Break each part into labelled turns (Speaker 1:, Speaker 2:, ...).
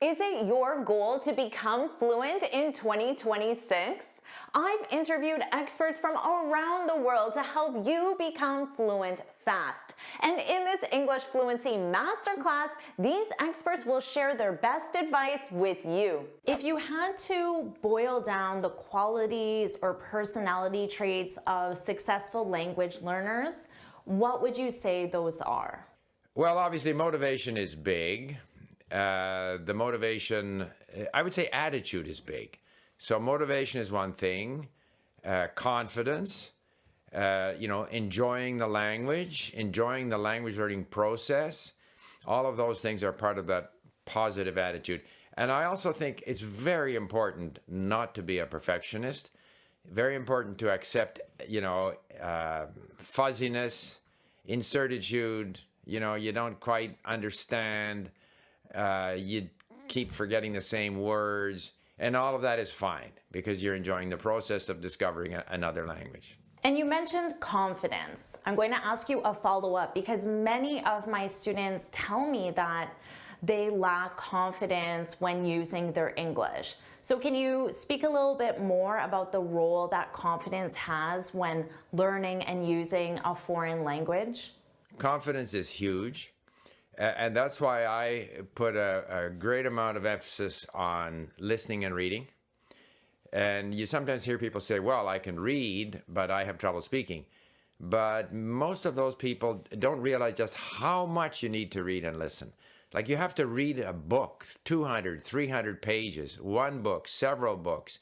Speaker 1: Is it your goal to become fluent in 2026? I've interviewed experts from around the world to help you become fluent fast. And in this English Fluency Masterclass, these experts will share their best advice with you. If you had to boil down the qualities or personality traits of successful language learners, what would you say those are?
Speaker 2: Well, obviously, motivation is big. The motivation, I would say attitude is big. So motivation is one thing, confidence, enjoying the language learning process. All of those things are part of that positive attitude. And I also think it's very important not to be a perfectionist, very important to accept, fuzziness, incertitude, you don't quite understand. You keep forgetting the same words, and all of that is fine because you're enjoying the process of discovering another language.
Speaker 1: And you mentioned confidence. I'm going to ask you a follow-up because many of my students tell me that they lack confidence when using their English. So can you speak a little bit more about the role that confidence has when learning and using a foreign language?
Speaker 2: Confidence is huge. And that's why I put a great amount of emphasis on listening and reading. And you sometimes hear people say, well, I can read, but I have trouble speaking. But most of those people don't realize just how much you need to read and listen. Like you have to read a book, 200, 300 pages, one book, several books.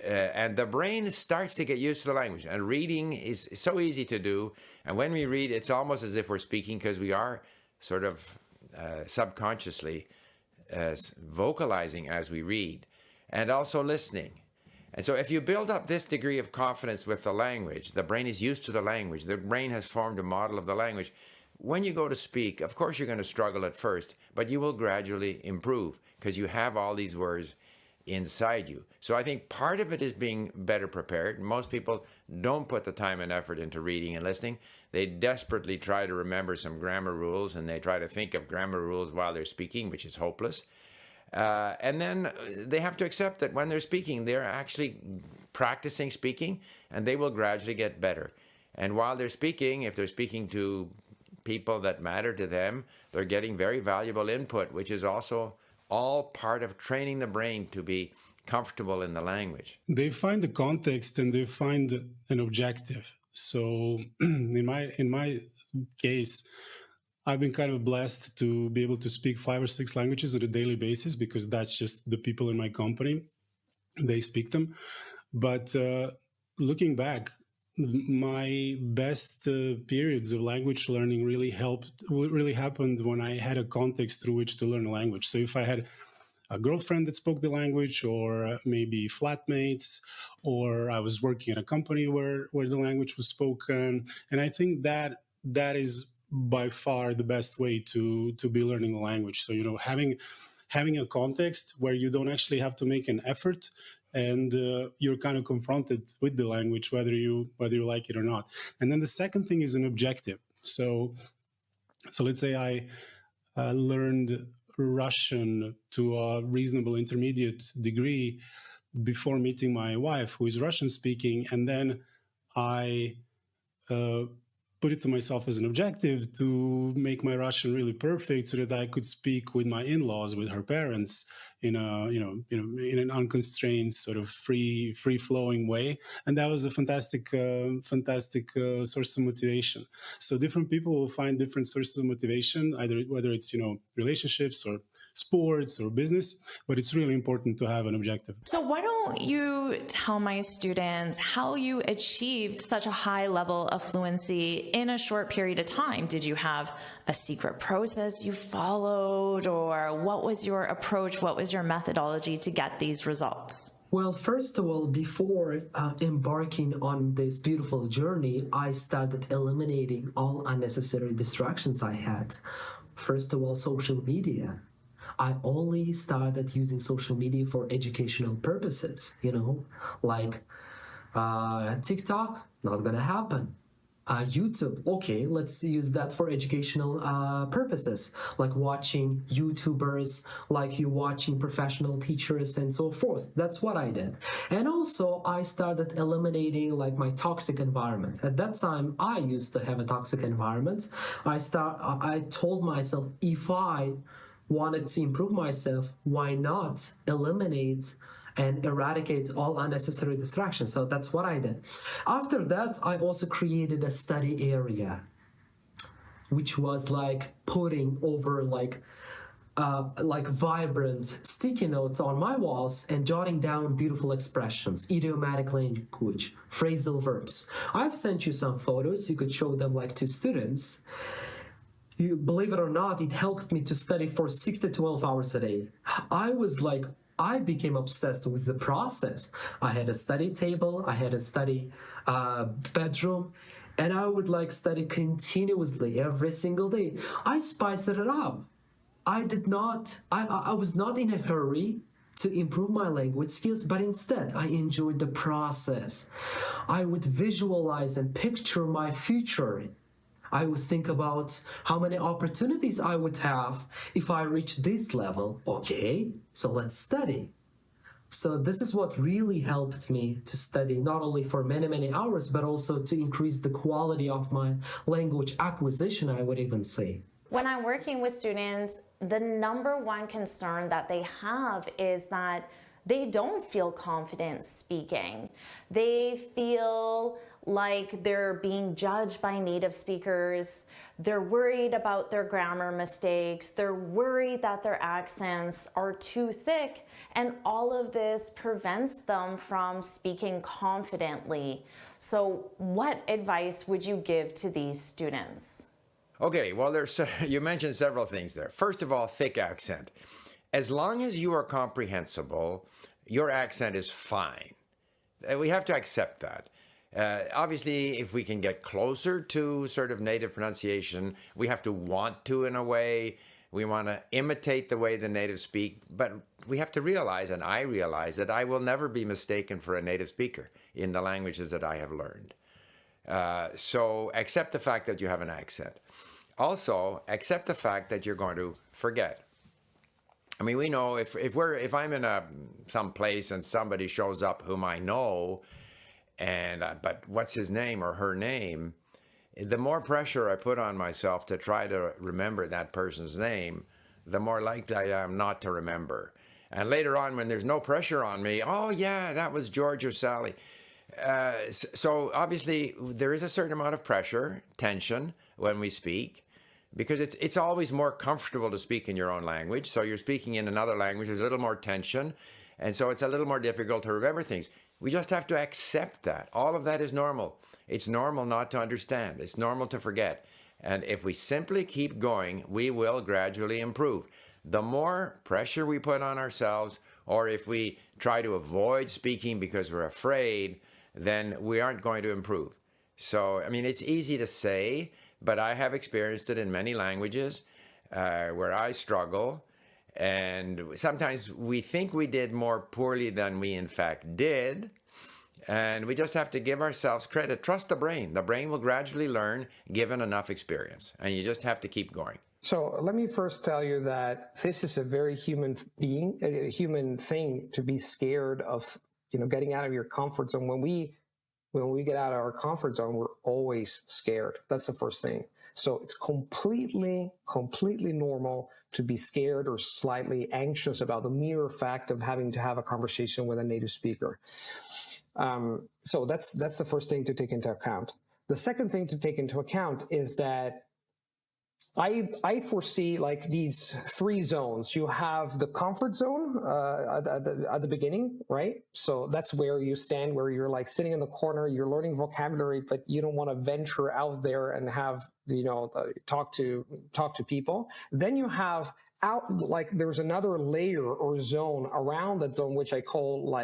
Speaker 2: And the brain starts to get used to the language. And reading is so easy to do. And when we read, it's almost as if we're speaking because we are sort of subconsciously vocalizing as we read, and also listening. And so if you build up this degree of confidence with the language, the brain is used to the language, the brain has formed a model of the language. When you go to speak, of course you're going to struggle at first, but you will gradually improve because you have all these words inside you. So I think part of it is being better prepared. Most people don't put the time and effort into reading and listening. They desperately try to remember some grammar rules, and they try to think of grammar rules while they're speaking, which is hopeless. And then they have to accept that when they're speaking, they're actually practicing speaking, and they will gradually get better. And while they're speaking, if they're speaking to people that matter to them, they're getting very valuable input, which is also all part of training the brain to be comfortable in the language.
Speaker 3: They find the context and they find an objective. So in my case, I've been kind of blessed to be able to speak 5 or 6 languages on a daily basis because that's just the people in my company. They speak them. But looking back, my best periods of language learning really happened when I had a context through which to learn a language. So if I had a girlfriend that spoke the language, or maybe flatmates, or I was working at a company where the language was spoken, and I think that is by far the best way to be learning the language. So having a context where you don't actually have to make an effort, and you're kind of confronted with the language, whether you like it or not. And then the second thing is an objective. So let's say I learned Russian to a reasonable intermediate degree before meeting my wife, who is Russian speaking, and then I put it to myself as an objective to make my Russian really perfect so that I could speak with my in-laws, with her parents, in an unconstrained sort of free flowing way. And that was a fantastic source of motivation. So different people will find different sources of motivation, whether it's relationships or sports or business, but it's really important to have an objective.
Speaker 4: So why don't you tell my students how you achieved such a high level of fluency in a short period of time? Did you have a secret process you followed, or what was your approach? What was your methodology to get these results?
Speaker 5: Well, first of all, before embarking on this beautiful journey, I started eliminating all unnecessary distractions I had. First of all, social media. I only started using social media for educational purposes, like TikTok, not gonna happen. YouTube. Okay, let's use that for educational purposes, like watching YouTubers, like you watching professional teachers and so forth. That's what I did. And also I started eliminating like my toxic environment. At that time, I used to have a toxic environment. I told myself, if I wanted to improve myself, why not eliminate and eradicate all unnecessary distractions? So that's what I did. After that, I also created a study area, which was like putting over like vibrant sticky notes on my walls and jotting down beautiful expressions, idiomatic language, phrasal verbs. I've sent you some photos. You could show them like to students. You believe it or not, it helped me to study for 6 to 12 hours a day. I became obsessed with the process. I had a study table, I had a study bedroom, and I would like study continuously every single day. I spiced it up. I was not in a hurry to improve my language skills, but instead I enjoyed the process. I would visualize and picture my future. I would think about how many opportunities I would have if I reach this level. Okay, so let's study. So this is what really helped me to study, not only for many, many hours, but also to increase the quality of my language acquisition, I would even say.
Speaker 1: When I'm working with students, the number one concern that they have is that they don't feel confident speaking. They feel like they're being judged by native speakers. They're worried about their grammar mistakes. They're worried that their accents are too thick. And all of this prevents them from speaking confidently. So what advice would you give to these students?
Speaker 2: Okay, well, you mentioned several things there. First of all, thick accent. As long as you are comprehensible, your accent is fine. We have to accept that. Obviously, if we can get closer to sort of native pronunciation, we have to want to in a way. We want to imitate the way the natives speak, but we have to realize, and I realize, that I will never be mistaken for a native speaker in the languages that I have learned. So accept the fact that you have an accent. Also, accept the fact that you're going to forget. I mean, we know if I'm in some place and somebody shows up whom I know, but what's his name or her name, the more pressure I put on myself to try to remember that person's name, the more likely I am not to remember. And later on, when there's no pressure on me, oh yeah, that was George or Sally. So obviously there is a certain amount of pressure, tension when we speak, because it's always more comfortable to speak in your own language. So you're speaking in another language, there's a little more tension, and so it's a little more difficult to remember things. We just have to accept that. All of that is normal. It's normal not to understand. It's normal to forget. And if we simply keep going, we will gradually improve. The more pressure we put on ourselves, or if we try to avoid speaking because we're afraid, then we aren't going to improve. So, I mean, it's easy to say, but I have experienced it in many languages where I struggle. And sometimes we think we did more poorly than we in fact did. And we just have to give ourselves credit. Trust the brain. The brain will gradually learn given enough experience. And you just have to keep going.
Speaker 6: So let me first tell you that this is a very human thing to be scared of, getting out of your comfort zone. When we get out of our comfort zone, we're always scared. That's the first thing. So it's completely normal to be scared or slightly anxious about the mere fact of having to have a conversation with a native speaker. So that's the first thing to take into account. The second thing to take into account is that I foresee like these three zones. You have the comfort zone at the beginning, right? So that's where you stand, where you're like sitting in the corner, you're learning vocabulary, but you don't want to venture out there and have talk to people. Then you have there's another layer or zone around that zone, which I call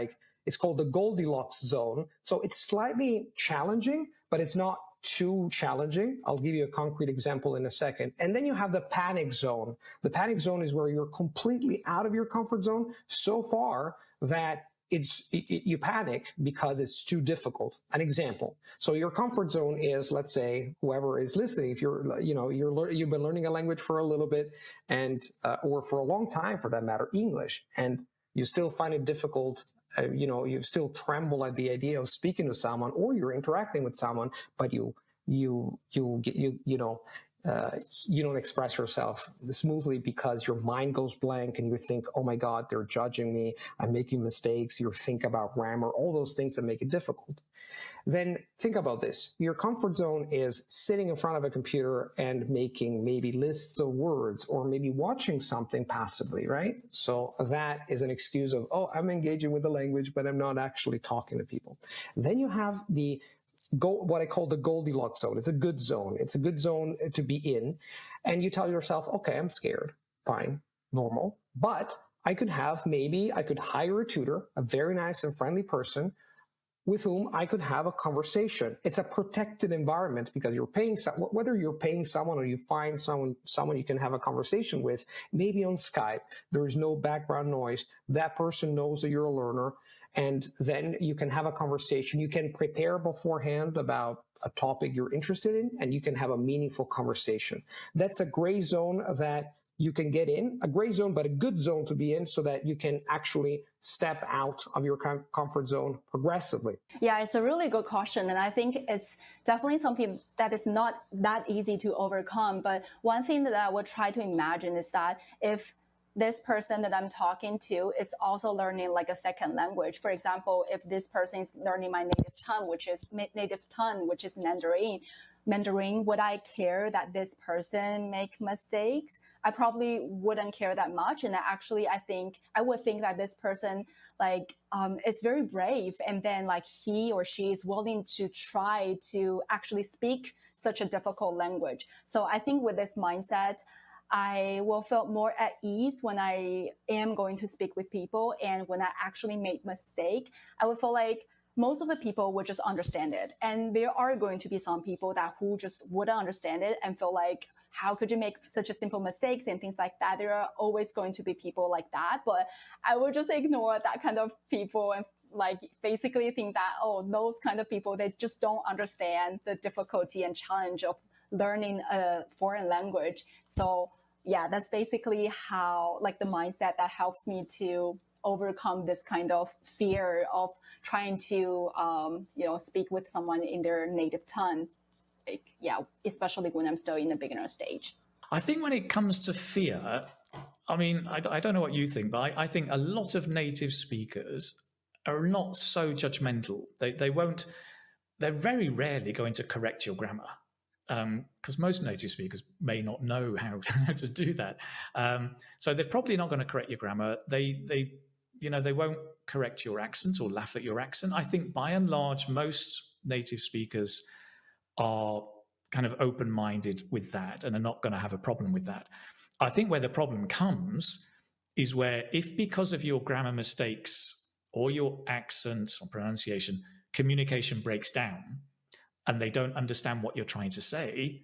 Speaker 6: it's called the Goldilocks zone. So it's slightly challenging, but it's not too challenging. I'll give you a concrete example in a second. And then you have the panic zone. The panic zone is where you're completely out of your comfort zone so far that you panic because it's too difficult. An example. So your comfort zone is, let's say, whoever is listening, if you've been learning a language for a little bit and, or for a long time for that matter, English, and you still find it difficult, you still tremble at the idea of speaking to someone, or you're interacting with someone, but you don't express yourself smoothly because your mind goes blank and you think, oh my God, they're judging me, I'm making mistakes, you think about grammar, all those things that make it difficult. Then think about this. Your comfort zone is sitting in front of a computer and making maybe lists of words, or maybe watching something passively, right? So that is an excuse of, oh, I'm engaging with the language, but I'm not actually talking to people. Then you have what I call the Goldilocks zone. It's a good zone. It's a good zone to be in. And you tell yourself, okay, I'm scared. Fine, normal. But I could hire a tutor, a very nice and friendly person with whom I could have a conversation. It's a protected environment because you're paying whether you're paying someone or you find someone you can have a conversation with, maybe on Skype. There is no background noise. That person knows that you're a learner. And then you can have a conversation. You can prepare beforehand about a topic you're interested in, and you can have a meaningful conversation. That's a gray zone that you can get in, a gray zone, but a good zone to be in, so that you can actually step out of your comfort zone progressively.
Speaker 7: Yeah, it's a really good question. And I think it's definitely something that is not that easy to overcome. But one thing that I would try to imagine is that if this person that I'm talking to is also learning like a second language. For example, if this person is learning my native tongue, which is Mandarin, would I care that this person make mistakes? I probably wouldn't care that much. And I would think that this person is very brave. And then he or she is willing to try to actually speak such a difficult language. So I think with this mindset, I will feel more at ease when I am going to speak with people. And when I actually make mistake, I would feel like most of the people would just understand it. And there are going to be some people who just wouldn't understand it and feel like, how could you make such a simple mistakes and things like that? There are always going to be people like that. But I would just ignore that kind of people and basically think that, those kind of people, they just don't understand the difficulty and challenge of learning a foreign language. So yeah, that's basically how the mindset that helps me to overcome this kind of fear of trying to speak with someone in their native tongue. Especially when I'm still in the beginner stage.
Speaker 8: I think when it comes to fear, I mean, I don't know what you think, but I think a lot of native speakers are not so judgmental. They're very rarely going to correct your grammar. Because most native speakers may not know how to do that. So they're probably not going to correct your grammar. They won't correct your accent or laugh at your accent. I think by and large, most native speakers are kind of open-minded with that and are not going to have a problem with that. I think where the problem comes is where, if because of your grammar mistakes or your accent or pronunciation, communication breaks down, and they don't understand what you're trying to say,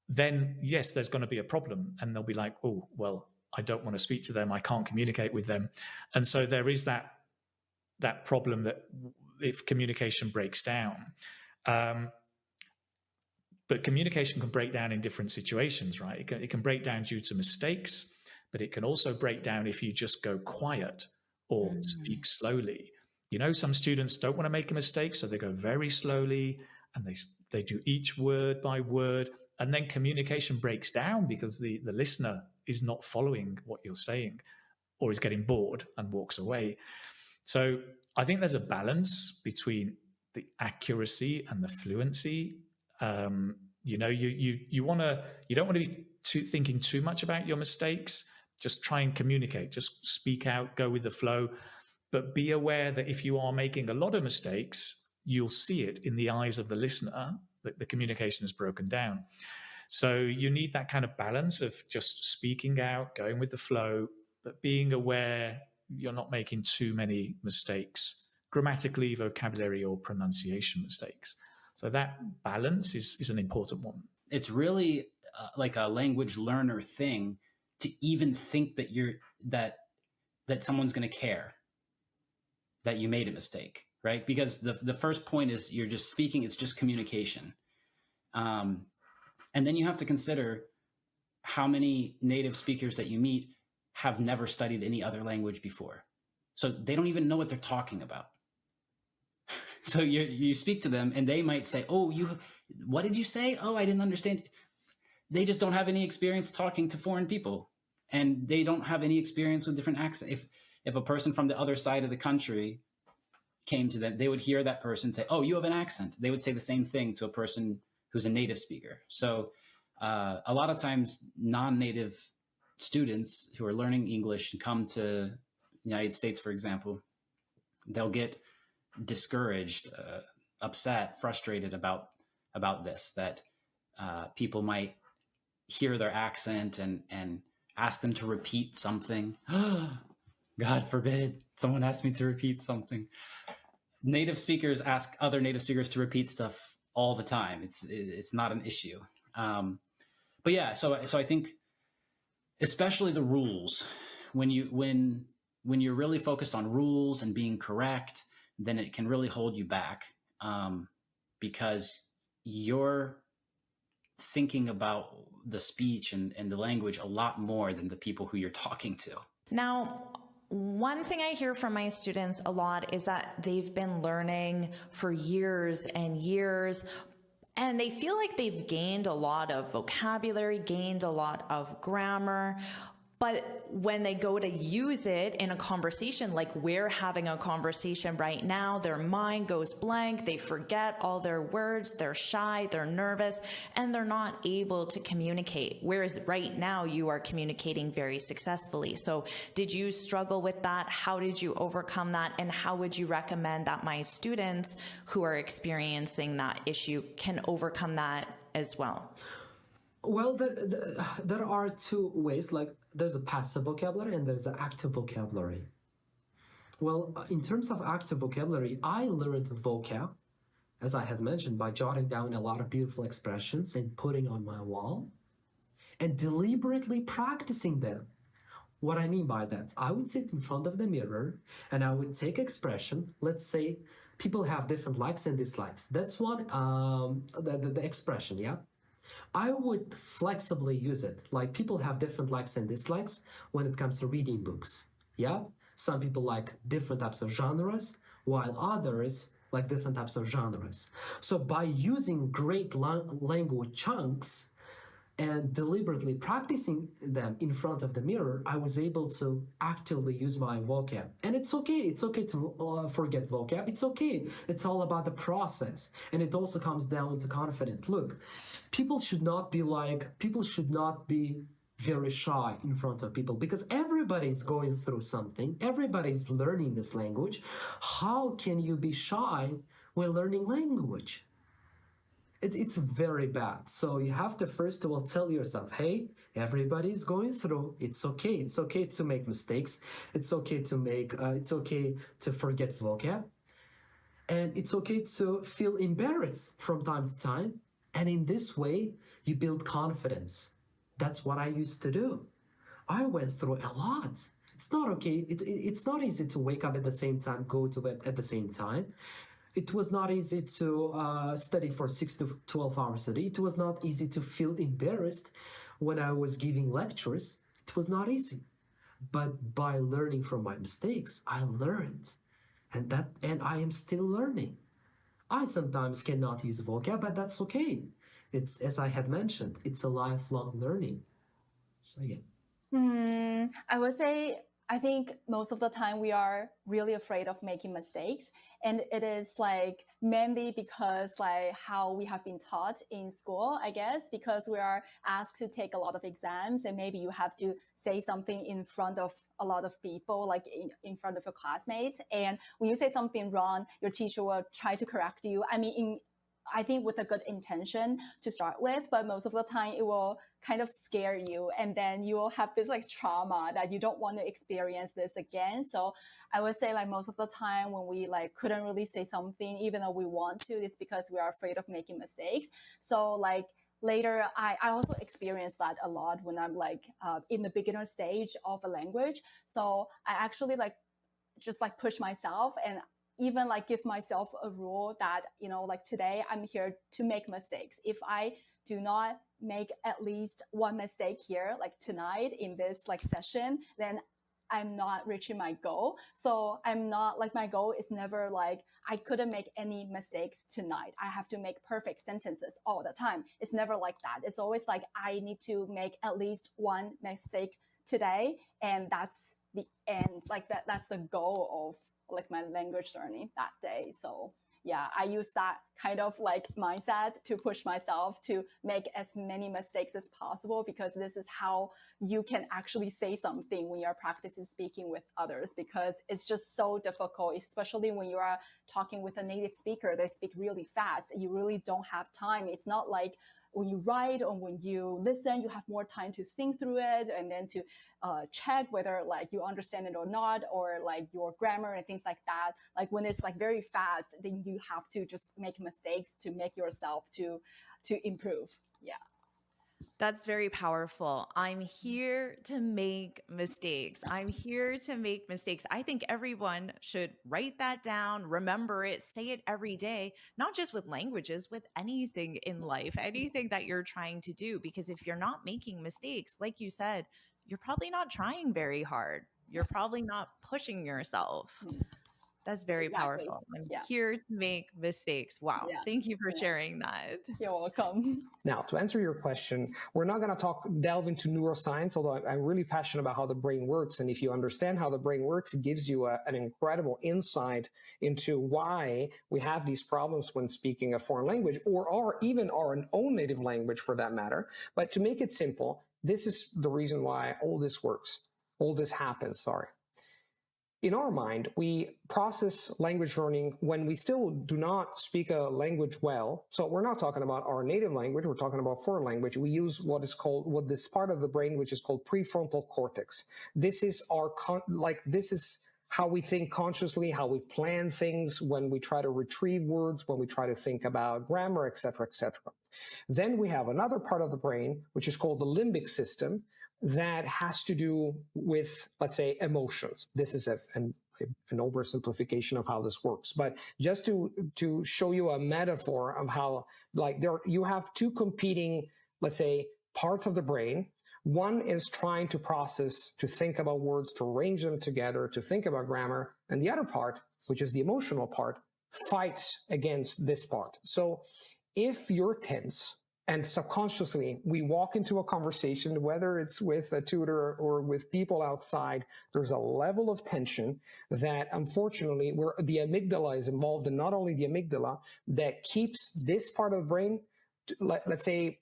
Speaker 8: then yes, there's going to be a problem. And they'll be like, oh, well, I don't want to speak to them. I can't communicate with them. And so there is that problem that if communication breaks down, but communication can break down in different situations, right? It can break down due to mistakes, but it can also break down if you just go quiet or speak slowly. Some students don't want to make a mistake, so they go very slowly, and they do each word by word, and then communication breaks down because the listener is not following what you're saying or is getting bored and walks away. So I think there's a balance between the accuracy and the fluency. You don't want to be thinking too much about your mistakes. Just try and communicate, just speak out, go with the flow, but be aware that if you are making a lot of mistakes, you'll see it in the eyes of the listener that the communication is broken down. So you need that kind of balance of just speaking out, going with the flow, but being aware you're not making too many mistakes, grammatically, vocabulary, or pronunciation mistakes. So that balance is an important one.
Speaker 9: It's really like a language learner thing to even think that that someone's going to care. that you made a mistake, right? Because the first point is you're just speaking, it's just communication. And then you have to consider how many native speakers that you meet have never studied any other language before. So they don't even know what they're talking about. So you speak to them and they might say, oh, what did you say? Oh, I didn't understand. They just don't have any experience talking to foreign people, and they don't have any experience with different accents. If a person from the other side of the country came to them, they would hear that person say, oh, you have an accent. They would say the same thing to a person who's a native speaker. So a lot of times non-native students who are learning English and come to the United States, for example, they'll get discouraged, upset, frustrated about this, that people might hear their accent and ask them to repeat something. God forbid someone asked me to repeat something. Native speakers ask other native speakers to repeat stuff all the time. It's not an issue. But yeah, so I think especially the rules, when you're really focused on rules and being correct, then it can really hold you back, because you're thinking about the speech and the language a lot more than the people who you're talking to.
Speaker 4: Now, one thing I hear from my students a lot is that they've been learning for years and years, and they feel like they've gained a lot of vocabulary, gained a lot of grammar, but when they go to use it in a conversation, like we're having a conversation right now, their mind goes blank, they forget all their words, they're shy, they're nervous, and they're not able to communicate. Whereas right now you are communicating very successfully. So did you struggle with that? How did you overcome that? And how would you recommend that my students who are experiencing that issue can overcome that as well?
Speaker 5: Well, there are two ways. Like, there's a passive vocabulary and there's an active vocabulary. Well, in terms of active vocabulary, I learned vocab, as I had mentioned, by jotting down a lot of beautiful expressions and putting on my wall and deliberately practicing them. What I mean by that, I would sit in front of the mirror and I would take expression. Let's say people have different likes and dislikes. That's one, the expression, yeah? I would flexibly use it. Like, people have different likes and dislikes when it comes to reading books. Yeah? Some people like different types of genres, while others like different types of genres. So by using great language chunks and deliberately practicing them in front of the mirror, I was able to actively use my vocab. And it's okay. It's okay to forget vocab. It's okay. It's all about the process. And it also comes down to confidence. Look, people should not be very shy in front of people, because everybody's going through something. Everybody's learning this language. How can you be shy when learning language? It's very bad. So you have to first of all tell yourself, hey, everybody's going through. It's okay. It's okay to make mistakes. It's okay to forget vocab. And it's okay to feel embarrassed from time to time. And in this way, you build confidence. That's what I used to do. I went through a lot. It's not okay. It's not easy to wake up at the same time, go to bed at the same time. It was not easy to study for 6 to 12 hours a day. It was not easy to feel embarrassed when I was giving lectures. It was not easy. But by learning from my mistakes, I learned. And I am still learning. I sometimes cannot use vocab, but that's okay. It's, as I had mentioned, it's a lifelong learning. So yeah.
Speaker 7: I would say, I think most of the time we are really afraid of making mistakes, and it is like mainly because like how we have been taught in school, I guess, because we are asked to take a lot of exams, and maybe you have to say something in front of a lot of people, like in front of your classmates. And when you say something wrong, your teacher will try to correct you. I think with a good intention to start with, but most of the time it will kind of scare you, and then you will have this like trauma that you don't want to experience this again. So I would say like most of the time when we like couldn't really say something, even though we want to, it's because we are afraid of making mistakes. So like later, I also experienced that a lot when I'm like in the beginner stage of a language. So I actually like just like push myself and even like give myself a rule that, you know, like today I'm here to make mistakes. If I do not make at least one mistake here, like tonight in this like session, then I'm not reaching my goal. So I'm not like, my goal is never like, I couldn't make any mistakes tonight. I have to make perfect sentences all the time. It's never like that. It's always like, I need to make at least one mistake today. And that's the end. Like that's the goal of like my language learning that day. So yeah, I use that kind of like mindset to push myself to make as many mistakes as possible, because this is how you can actually say something when you're practicing speaking with others, because it's just so difficult, especially when you are talking with a native speaker. They speak really fast. You really don't have time. It's not like when you write or when you listen, you have more time to think through it and then to check whether like you understand it or not, or like your grammar and things like that. Like when it's like very fast, then you have to just make mistakes to make yourself to improve. Yeah.
Speaker 4: That's very powerful. I'm here to make mistakes. I'm here to make mistakes. I think everyone should write that down, remember it, say it every day, not just with languages, with anything in life, anything that you're trying to do. Because if you're not making mistakes, like you said, you're probably not trying very hard. You're probably not pushing yourself. That's very powerful. I'm here to make mistakes. Wow.
Speaker 7: Yeah.
Speaker 4: Thank you for sharing that.
Speaker 7: You're welcome.
Speaker 6: Now, to answer your question, we're not going to delve into neuroscience, although I'm really passionate about how the brain works. And if you understand how the brain works, it gives you an incredible insight into why we have these problems when speaking a foreign language, or even our own native language for that matter. But to make it simple, this is the reason why all this works. All this happens, sorry. In our mind, we process language learning when we still do not speak a language well. So we're not talking about our native language. We're talking about foreign language. We use what this part of the brain, which is called prefrontal cortex. This is this is how we think consciously, how we plan things when we try to retrieve words, when we try to think about grammar, et cetera, et cetera. Then we have another part of the brain, which is called the limbic system, that has to do with, let's say, emotions. This is an oversimplification of how this works, but just to show you a metaphor of how, like, you have two competing, let's say, parts of the brain. One is trying to process, to think about words, to arrange them together, to think about grammar, and the other part, which is the emotional part, fights against this part. So if you're tense, and subconsciously, we walk into a conversation, whether it's with a tutor or with people outside, there's a level of tension that, unfortunately, where the amygdala is involved, and not only the amygdala, that keeps this part of the brain, let's say,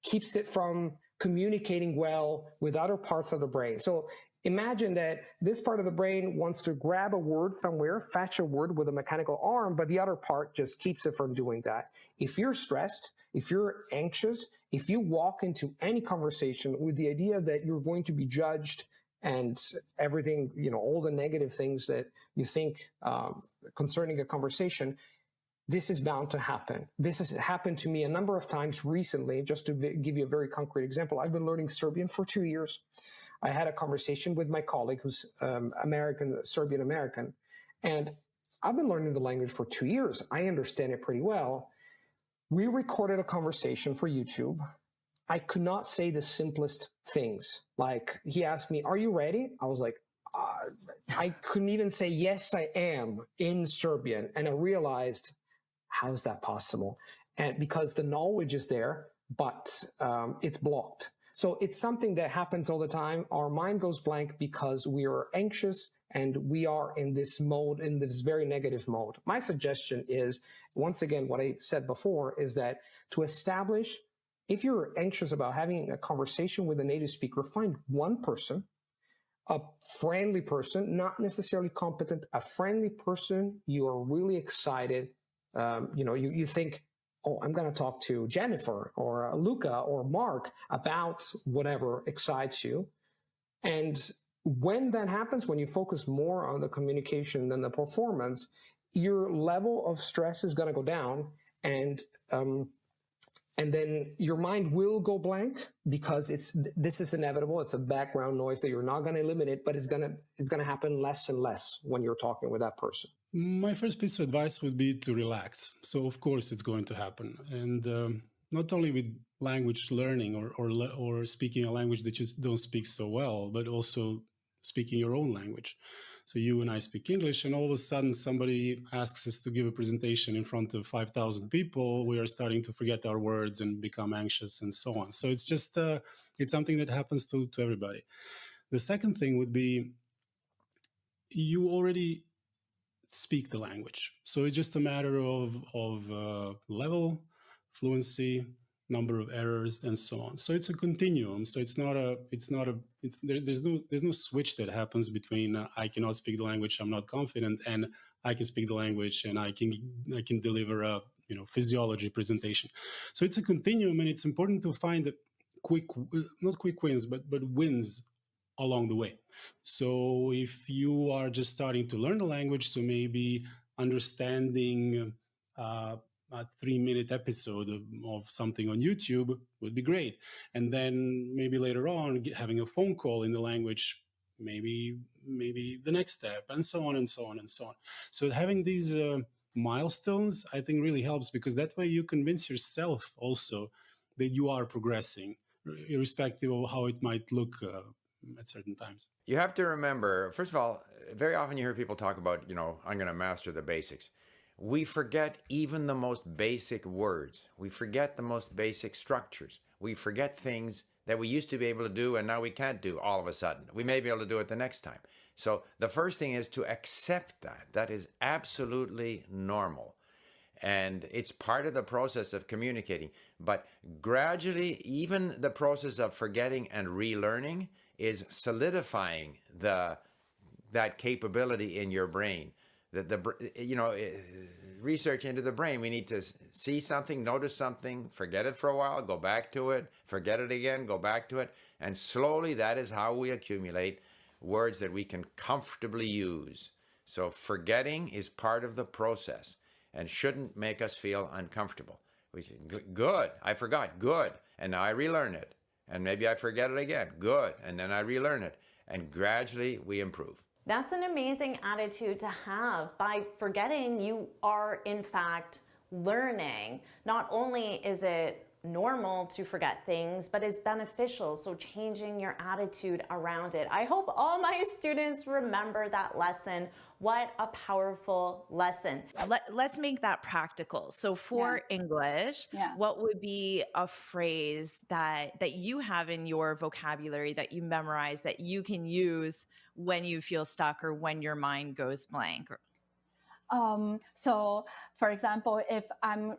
Speaker 6: keeps it from communicating well with other parts of the brain. So imagine that this part of the brain wants to grab a word somewhere, fetch a word with a mechanical arm, but the other part just keeps it from doing that. If you're stressed, if you're anxious, if you walk into any conversation with the idea that you're going to be judged and everything, all the negative things that you think concerning a conversation, this is bound to happen. This has happened to me a number of times recently. Just to give you a very concrete example, I've been learning Serbian for 2 years. I had a conversation with my colleague who's Serbian American, and I've been learning the language for 2 years. I understand it pretty well. We recorded a conversation for YouTube. I could not say the simplest things. Like, he asked me, "Are you ready?" I was like, I couldn't even say, "Yes, I am," in Serbian. And I realized, how is that possible? And because the knowledge is there, but it's blocked. So it's something that happens all the time. Our mind goes blank because we are anxious and we are in this mode, in this very negative mode. My suggestion is, once again, what I said before, is that to establish, if you're anxious about having a conversation with a native speaker, find one person, a friendly person, not necessarily competent, a friendly person. You are really excited. You think, oh, I'm going to talk to Jennifer or Luca or Mark about whatever excites you. And when that happens, when you focus more on the communication than the performance, your level of stress is going to go down, and And then your mind will go blank because this is inevitable. It's a background noise that you're not going to eliminate, but it's going to happen less and less when you're talking with that person.
Speaker 3: My first piece of advice would be to relax. So of course it's going to happen, and not only with language learning or speaking a language that you don't speak so well, but also speaking your own language. So you and I speak English, and all of a sudden somebody asks us to give a presentation in front of 5,000 people. We are starting to forget our words and become anxious and so on. So it's just, it's something that happens to everybody. The second thing would be, you already speak the language. So it's just a matter of level, fluency, number of errors, and so on. So it's a continuum. So there's no switch that happens between I cannot speak the language, I'm not confident, and I can speak the language and I can deliver a physiology presentation. So it's a continuum, and it's important to find not quick wins, but wins along the way. So if you are just starting to learn the language, so maybe understanding a 3-minute episode of something on YouTube would be great. And then maybe later on, having a phone call in the language, maybe the next step, and so on and so on and so on. So having these milestones, I think, really helps, because that way you convince yourself also that you are progressing, irrespective of how it might look at certain times.
Speaker 2: You have to remember, first of all, very often you hear people talk about, I'm going to master the basics. We forget even the most basic words. We forget the most basic structures. We forget things that we used to be able to do and now we can't do all of a sudden. We may be able to do it the next time. So the first thing is to accept that. That is absolutely normal. And it's part of the process of communicating. But gradually, even the process of forgetting and relearning is solidifying that capability in your brain. Research into the brain, we need to see something, notice something, forget it for a while, go back to it, forget it again, go back to it. And slowly, that is how we accumulate words that we can comfortably use. So forgetting is part of the process and shouldn't make us feel uncomfortable. We say, good, I forgot, good, and now I relearn it. And maybe I forget it again, good, and then I relearn it. And gradually, we improve.
Speaker 1: That's an amazing attitude to have. By forgetting, you are in fact learning. Not only is it normal to forget things, but it's beneficial. So changing your attitude around it. I hope all my students remember that lesson. What a powerful lesson.
Speaker 4: Let's make that practical. So for English, what would be a phrase that you have in your vocabulary that you memorize that you can use when you feel stuck or when your mind goes blank?
Speaker 7: So for example, if I'm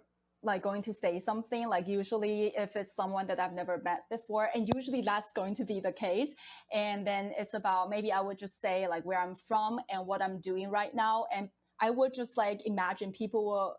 Speaker 7: going to say something, usually if it's someone that I've never met before, and usually that's going to be the case. And then it's about, maybe I would just say where I'm from and what I'm doing right now. And I would just imagine people will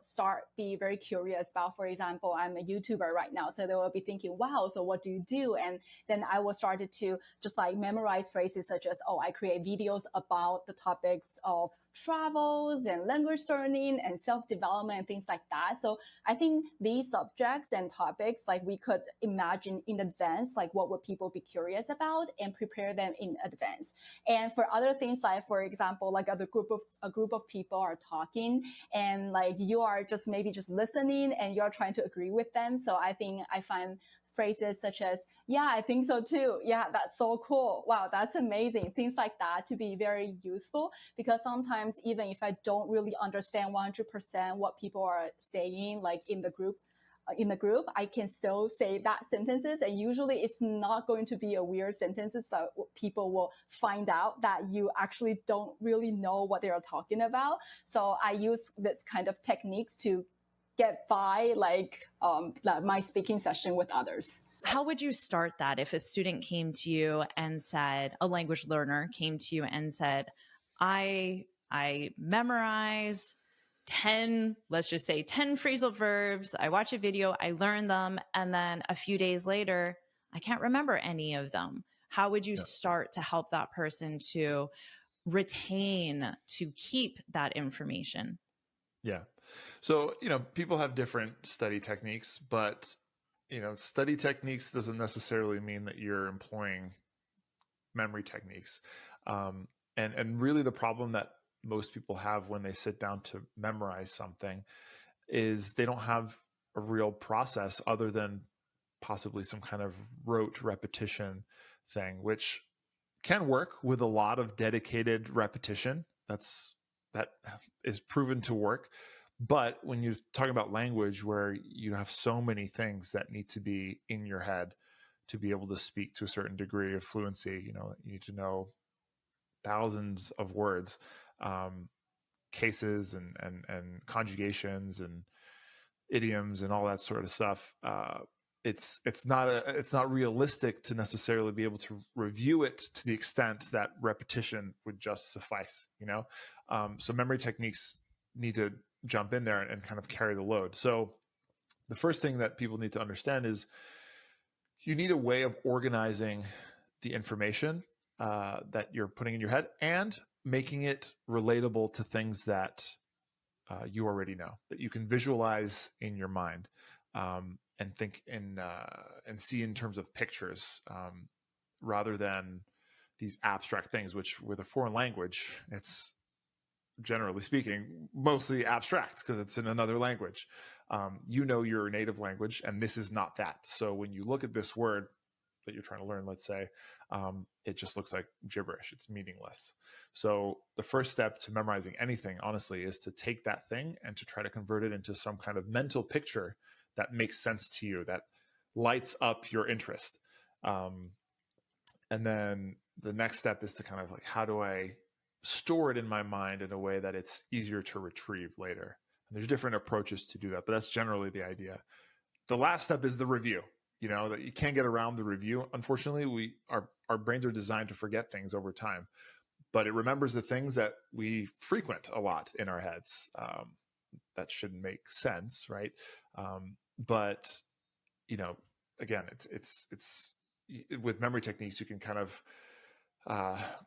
Speaker 7: be very curious about, for example, I'm a YouTuber right now. So they will be thinking, wow, so what do you do? And then I will start to just memorize phrases such as, I create videos about the topics of travels and language learning and self-development and things like that. So I think these subjects and topics, we could imagine in advance, what would people be curious about and prepare them in advance. And for other things, for example, a group of people are talking and you are just listening and you're trying to agree with them. So I think I find phrases such as, yeah, I think so too. Yeah, that's so cool. Wow, that's amazing. Things like that to be very useful, because sometimes even if I don't really understand 100% what people are saying, in the group, I can still say that sentences. And usually it's not going to be a weird sentences that people will find out that you actually don't really know what they are talking about. So I use this kind of techniques to get by my speaking session with others.
Speaker 4: How would you start that if a student came to you and said, a language learner came to you and said, I memorize 10, let's just say 10 phrasal verbs. I watch a video, I learn them, and then a few days later, I can't remember any of them. How would you start to help that person to retain, to keep that information?
Speaker 10: Yeah. So, people have different study techniques, but study techniques doesn't necessarily mean that you're employing memory techniques. And really the problem that most people have when they sit down to memorize something is they don't have a real process other than possibly some kind of rote repetition thing, which can work with a lot of dedicated repetition. That is proven to work. But when you're talking about language where you have so many things that need to be in your head to be able to speak to a certain degree of fluency, you need to know thousands of words, cases and conjugations and idioms and all that sort of stuff. It's not realistic to necessarily be able to review it to the extent that repetition would just suffice, so memory techniques need to jump in there and kind of carry the load. So the first thing that people need to understand is you need a way of organizing the information that you're putting in your head and making it relatable to things that you already know, that you can visualize in your mind, and think and see in terms of pictures, rather than these abstract things, which with a foreign language, it's generally speaking mostly abstract because it's in another language. Your native language, and this is not that. So when you look at this word that you're trying to learn, let's say, it just looks like gibberish. It's meaningless. So the first step to memorizing anything, honestly, is to take that thing and to try to convert it into some kind of mental picture that makes sense to you, that lights up your interest. And then the next step is to kind of like, how do I store it in my mind in a way that it's easier to retrieve later? And there's different approaches to do that, but that's generally the idea. The last step is the review. That you can't get around the review. Unfortunately, our brains are designed to forget things over time, but it remembers the things that we frequent a lot in our heads. That shouldn't make sense, right? But again, it's with memory techniques, you can kind of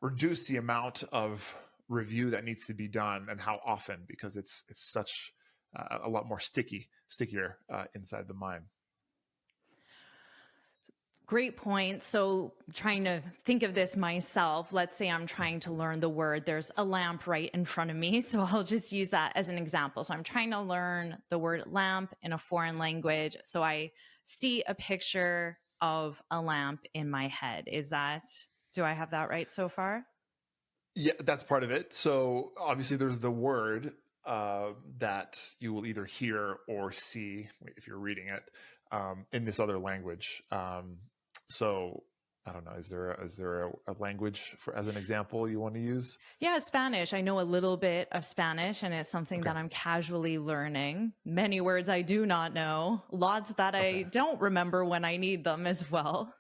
Speaker 10: reduce the amount of review that needs to be done and how often, because it's such a lot more stickier inside the mind.
Speaker 4: Great point. So trying to think of this myself, let's say I'm trying to learn the word. There's a lamp right in front of me. So I'll just use that as an example. So I'm trying to learn the word lamp in a foreign language. So I see a picture of a lamp in my head. Do I have that right so far?
Speaker 10: Yeah, that's part of it. So obviously there's the word that you will either hear or see if you're reading it in this other language. So I don't know, is there a language as an example you want to use?
Speaker 4: Yeah, Spanish. I know a little bit of Spanish, and it's something that I'm casually learning. Many words I do not know, lots that I don't remember when I need them as well.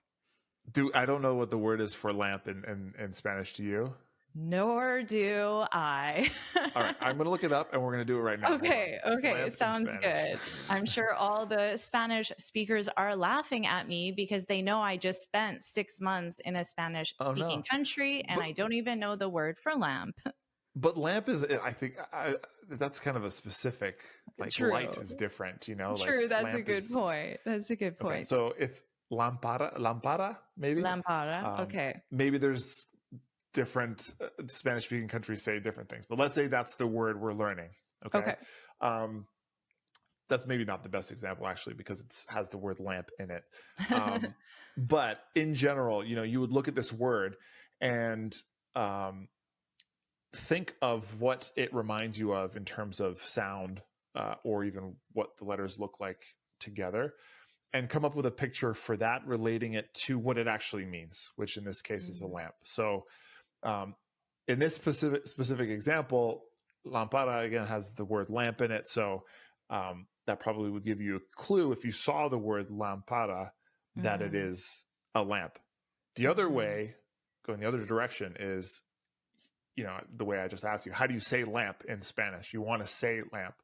Speaker 10: I don't know what the word is for lamp in Spanish. Do you?
Speaker 4: Nor do I.
Speaker 10: All right, I'm going to look it up and we're going to do it right now.
Speaker 4: Okay, sounds good. I'm sure all the Spanish speakers are laughing at me because they know I just spent 6 months in a Spanish-speaking country and I don't even know the word for lamp.
Speaker 10: But lamp is, I think, that's kind of a specific,
Speaker 4: True.
Speaker 10: Light is different,
Speaker 4: True, that's a good point. That's a good point.
Speaker 10: Okay, so it's lampara, maybe?
Speaker 4: Lampara, okay.
Speaker 10: Maybe there's different Spanish-speaking countries say different things, but let's say that's the word we're learning. Okay. That's maybe not the best example actually, because it has the word lamp in it. But in general, you would look at this word and think of what it reminds you of in terms of sound, or even what the letters look like together, and come up with a picture for that, relating it to what it actually means, which in this case is a lamp. So in this specific example, lampara again has the word lamp in it. So that probably would give you a clue if you saw the word lampara that it is a lamp. The other way, going the other direction, is, the way I just asked you, how do you say lamp in Spanish? You want to say lamp,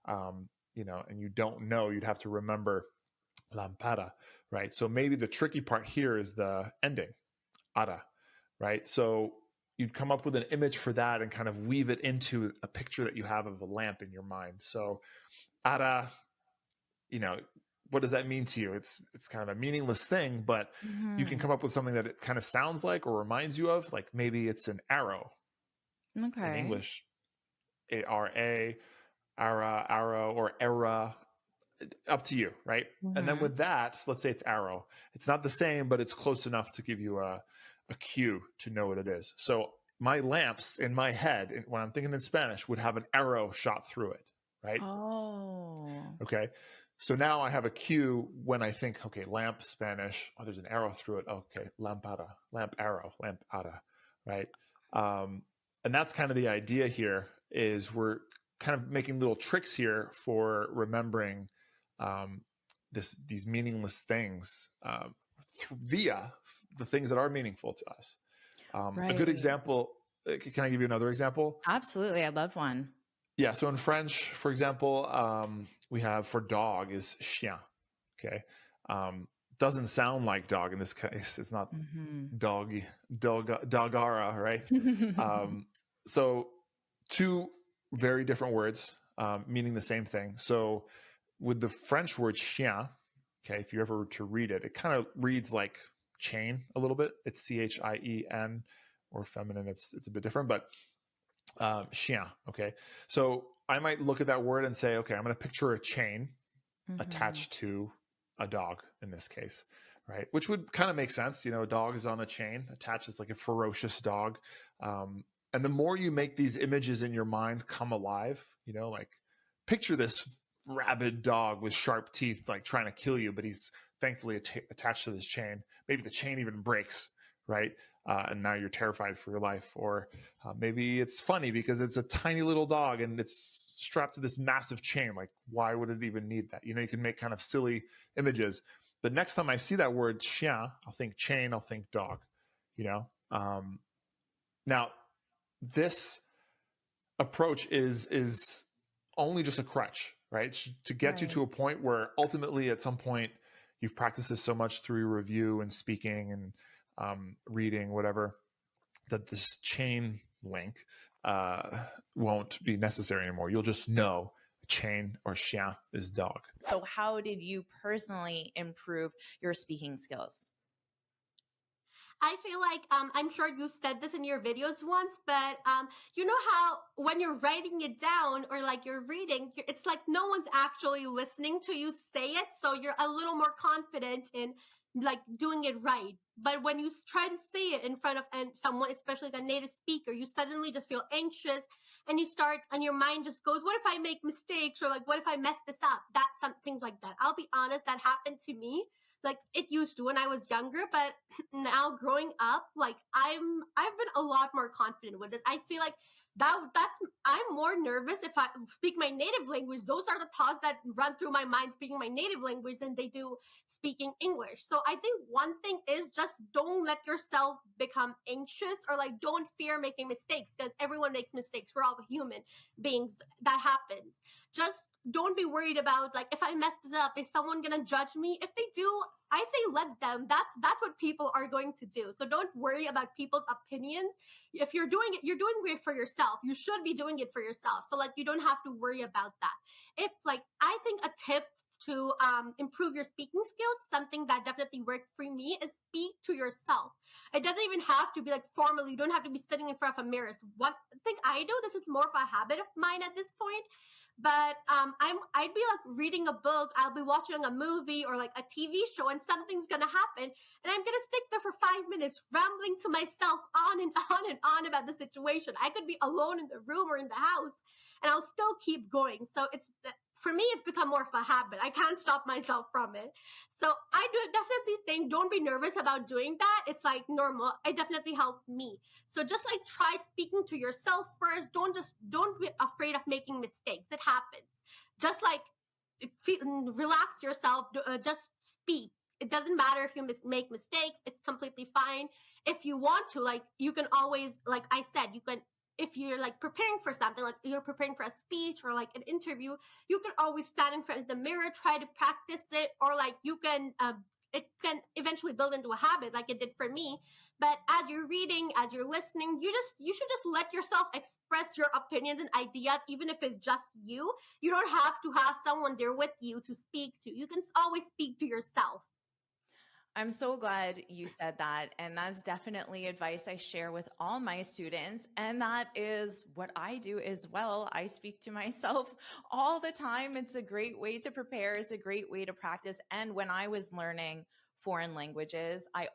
Speaker 10: and you don't know, you'd have to remember lampara, right? So maybe the tricky part here is the ending, ara, right? So you'd come up with an image for that and kind of weave it into a picture that you have of a lamp in your mind. So ara, what does that mean to you? It's kind of a meaningless thing, but you can come up with something that it kind of sounds like or reminds you of. Like maybe it's an arrow.
Speaker 4: Okay.
Speaker 10: In English, A-R-A, ara, arrow, or era, up to you, right? And then with that, let's say it's arrow. It's not the same, but it's close enough to give you a cue to know what it is. So my lamps in my head, when I'm thinking in Spanish, would have an arrow shot through it, right?
Speaker 4: Oh.
Speaker 10: Okay. So now I have a cue when I think, okay, lamp, Spanish. Oh, there's an arrow through it. Okay, lampada, lamp arrow, lampada, right? And that's kind of the idea here, is we're kind of making little tricks here for remembering these meaningless things via the things that are meaningful to us. A good example, can I give you another example?
Speaker 4: Absolutely. I'd love one.
Speaker 10: Yeah. So in French, for example, we have for dog is chien. Okay. Doesn't sound like dog in this case. It's not dogara, right? So two very different words, meaning the same thing. So with the French word chien, okay, if you ever were to read it, it kind of reads like chain a little bit. It's chien, or feminine. It's a bit different, but chien. Okay. So I might look at that word and say, okay, I'm going to picture a chain attached to a dog in this case, right? Which would kind of make sense. A dog is on a chain attached. It's like a ferocious dog. And the more you make these images in your mind come alive, like picture this rabid dog with sharp teeth, like trying to kill you, but he's thankfully attached to this chain. Maybe the chain even breaks, right? And now you're terrified for your life. Or maybe it's funny because it's a tiny little dog and it's strapped to this massive chain. Like, why would it even need that? You can make kind of silly images. But next time I see that word chien, I'll think chain, I'll think dog, Now, this approach is only just a crutch, right? To get you to a point where ultimately at some point you've practiced this so much through your review and speaking and reading, whatever, that this chain link won't be necessary anymore. You'll just know chain or chien is dog.
Speaker 4: So how did you personally improve your speaking skills?
Speaker 11: I feel like, I'm sure you said this in your videos once, but you know how when you're writing it down or like you're reading, it's like no one's actually listening to you say it. So you're a little more confident in like doing it right. But when you try to say it in front of someone, especially like a native speaker, you suddenly just feel anxious and you start, and your mind just goes, what if I make mistakes? Or like, what if I mess this up? That's something like that. I'll be honest, that happened to me. Like it used to when I was younger, but now growing up, like I've been a lot more confident with this. I feel like I'm more nervous if I speak my native language. Those are the thoughts that run through my mind speaking my native language than they do speaking English. So I think one thing is just don't let yourself become anxious or like don't fear making mistakes, because everyone makes mistakes. We're all human beings. That happens. Just don't be worried about like, if I mess this up, is someone gonna judge me? If they do, I say let them. That's what people are going to do. So don't worry about people's opinions. If you're doing it, you're doing it for yourself. You should be doing it for yourself. So like you don't have to worry about that. If like, I think a tip to improve your speaking skills, something that definitely worked for me, is speak to yourself. It doesn't even have to be like formal. You don't have to be sitting in front of a mirror. One thing I do, this is more of a habit of mine at this point, but I'd be like reading a book, I'll be watching a movie or like a TV show, and something's gonna happen, and I'm gonna sit there for 5 minutes rambling to myself on and on and on about the situation. I could be alone in the room or in the house and I'll still keep going. So for me, it's become more of a habit. I can't stop myself from it. So I do definitely think don't be nervous about doing that. It's like normal. It definitely helped me. So just like try speaking to yourself first. Don't be afraid of making mistakes. It happens. Just like relax yourself. Just speak. It doesn't matter if you make mistakes. It's completely fine. If you want to, like, you can always, like I said, you can, if you're like preparing for something, like you're preparing for a speech or like an interview, you can always stand in front of the mirror, try to practice it, or like you can it can eventually build into a habit like it did for me. But as you're reading, as you're listening, you should just let yourself express your opinions and ideas, even if it's just you. You don't have to have someone there with you to speak to. You can always speak to yourself.
Speaker 4: I'm so glad you said that. And that's definitely advice I share with all my students. And that is what I do as well. I speak to myself all the time. It's a great way to prepare. It's a great way to practice. And when I was learning foreign languages, I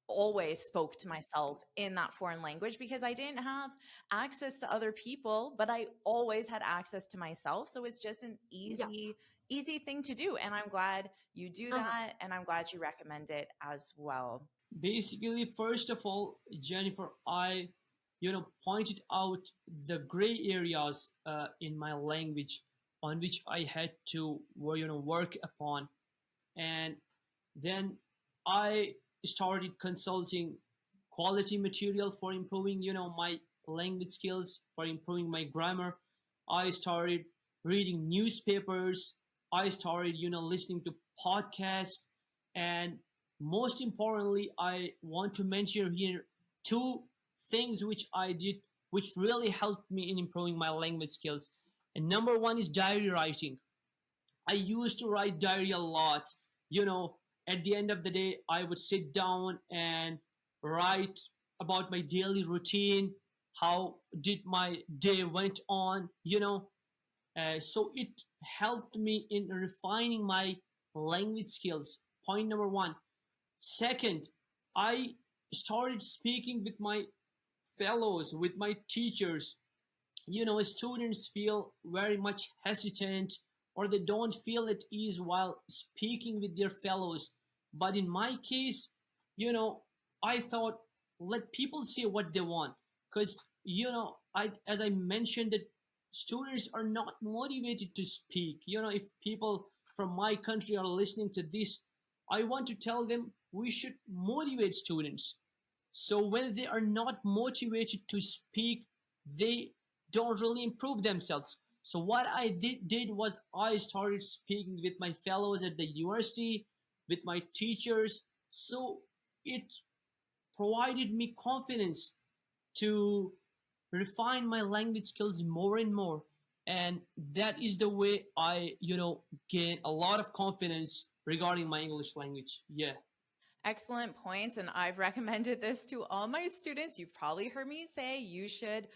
Speaker 4: always spoke to myself in that foreign language because I didn't have access to other people, but I always had access to myself. So it's just an easy thing to do. And I'm glad you do that. And I'm glad you recommend it as well.
Speaker 12: Basically, first of all, Jennifer, I, pointed out the gray areas in my language on which I had to, work upon. And then I started consulting quality material for improving, my language skills, for improving my grammar. I started reading newspapers. I started, listening to podcasts. And most importantly, I want to mention here 2 things which I did, which really helped me in improving my language skills. And number 1 is diary writing. I used to write diary a lot. At the end of the day, I would sit down and write about my daily routine, how did my day went on, so it helped me in refining my language skills. Point number 1. Second, I started speaking with my fellows, with my teachers. Students feel very much hesitant, or they don't feel at ease while speaking with their fellows. But in my case, I thought, let people say what they want. Because, as I mentioned, that students are not motivated to speak. If people from my country are listening to this, I want to tell them we should motivate students. So when they are not motivated to speak, they don't really improve themselves. So what I did was I started speaking with my fellows at the university, with my teachers. So it provided me confidence to refine my language skills more and more. And that is the way I, gain a lot of confidence regarding my English language. Yeah.
Speaker 4: Excellent points. And I've recommended this to all my students. You've probably heard me say you should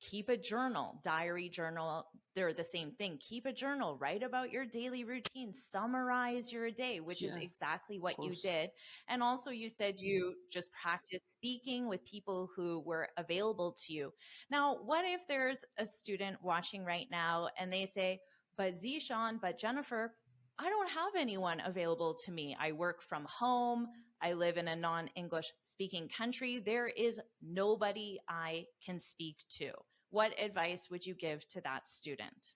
Speaker 4: keep a journal, diary, journal. They're the same thing. Keep a journal, write about your daily routine, summarize your day, which is exactly what you did. And also you said you just practiced speaking with people who were available to you. Now, what if there's a student watching right now and they say, but Zeeshan, but Jennifer, I don't have anyone available to me. I work from home. I live in a non-English speaking country. There is nobody I can speak to. What advice would you give to that student?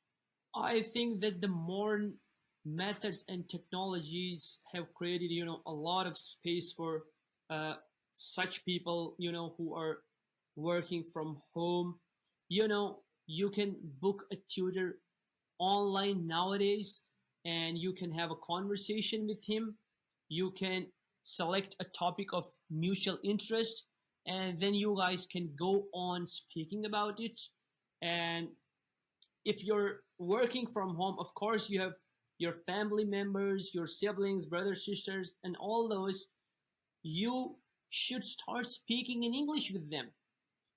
Speaker 12: I think that the modern methods and technologies have created, a lot of space for such people, who are working from home. You can book a tutor online nowadays, and you can have a conversation with him. You can select a topic of mutual interest, and then you guys can go on speaking about it. And if you're working from home, of course, you have your family members, your siblings, brothers, sisters, and all those. You should start speaking in English with them.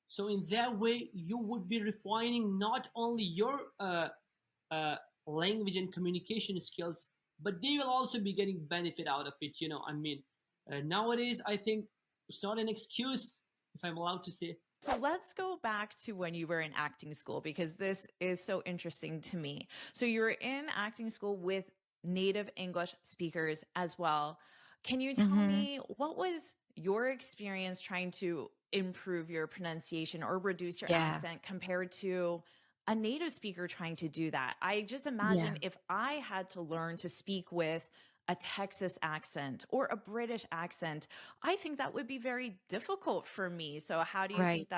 Speaker 12: So in that way, you would be refining not only your language and communication skills, but they will also be getting benefit out of it. Nowadays, I think it's not an excuse, if I'm allowed to say.
Speaker 4: So let's go back to when you were in acting school, because this is so interesting to me. So you were in acting school with native English speakers as well. Can you tell me, what was your experience trying to improve your pronunciation or reduce your accent compared to a native speaker trying to do that? I just imagine if I had to learn to speak with a Texas accent or a British accent, I think that would be very difficult for me. So how do you think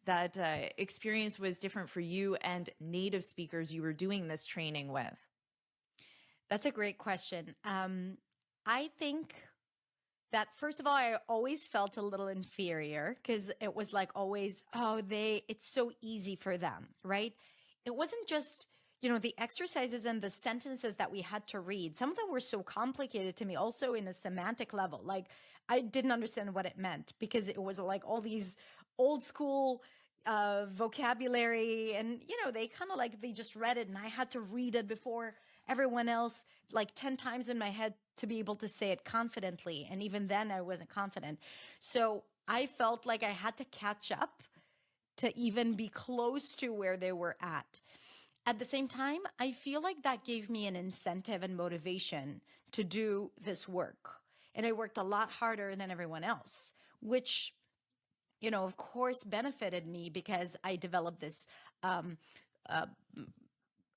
Speaker 4: that experience was different for you and native speakers you were doing this training with?
Speaker 13: That's a great question. I think that first of all, I always felt a little inferior because it was like always, oh, it's so easy for them, right? It wasn't just, the exercises and the sentences that we had to read. Some of them were so complicated to me, also in a semantic level. Like I didn't understand what it meant because it was like all these old school vocabulary, and they kind of like, they just read it and I had to read it before everyone else like 10 times in my head to be able to say it confidently, and even then I wasn't confident. So I felt like I had to catch up to even be close to where they were at. At the same time, I feel like that gave me an incentive and motivation to do this work, and I worked a lot harder than everyone else, which of course benefited me because I developed this,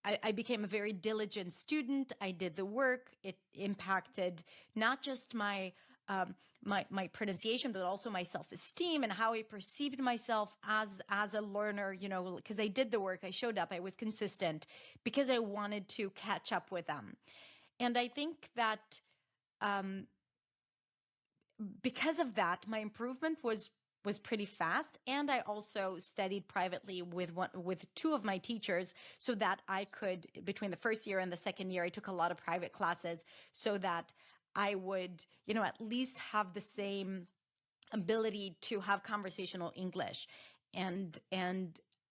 Speaker 13: I became a very diligent student. I did the work. It impacted not just my my pronunciation, but also my self-esteem and how I perceived myself as a learner, because I did the work, I showed up, I was consistent because I wanted to catch up with them. And I think that because of that, my improvement was pretty fast. And I also studied privately with two of my teachers so that I could, between the first year and the second year, I took a lot of private classes so that I would, at least have the same ability to have conversational English. And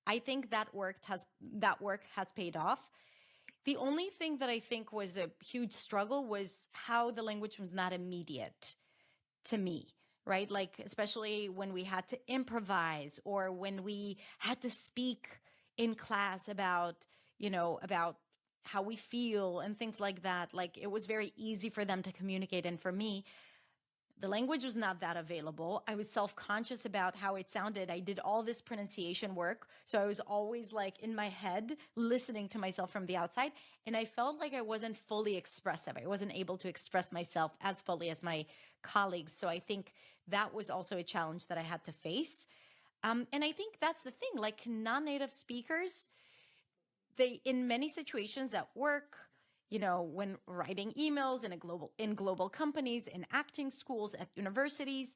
Speaker 13: I think that work has paid off. The only thing that I think was a huge struggle was how the language was not immediate to me. Right? Like, especially when we had to improvise or when we had to speak in class about, about how we feel and things like that. Like, it was very easy for them to communicate. And for me, the language was not that available. I was self-conscious about how it sounded. I did all this pronunciation work. So I was always like in my head, listening to myself from the outside. And I felt like I wasn't fully expressive. I wasn't able to express myself as fully as my colleagues. So I think that was also a challenge that I had to face. And I think that's the thing, like non-native speakers, they, in many situations at work, when writing emails in global companies, in acting schools, at universities,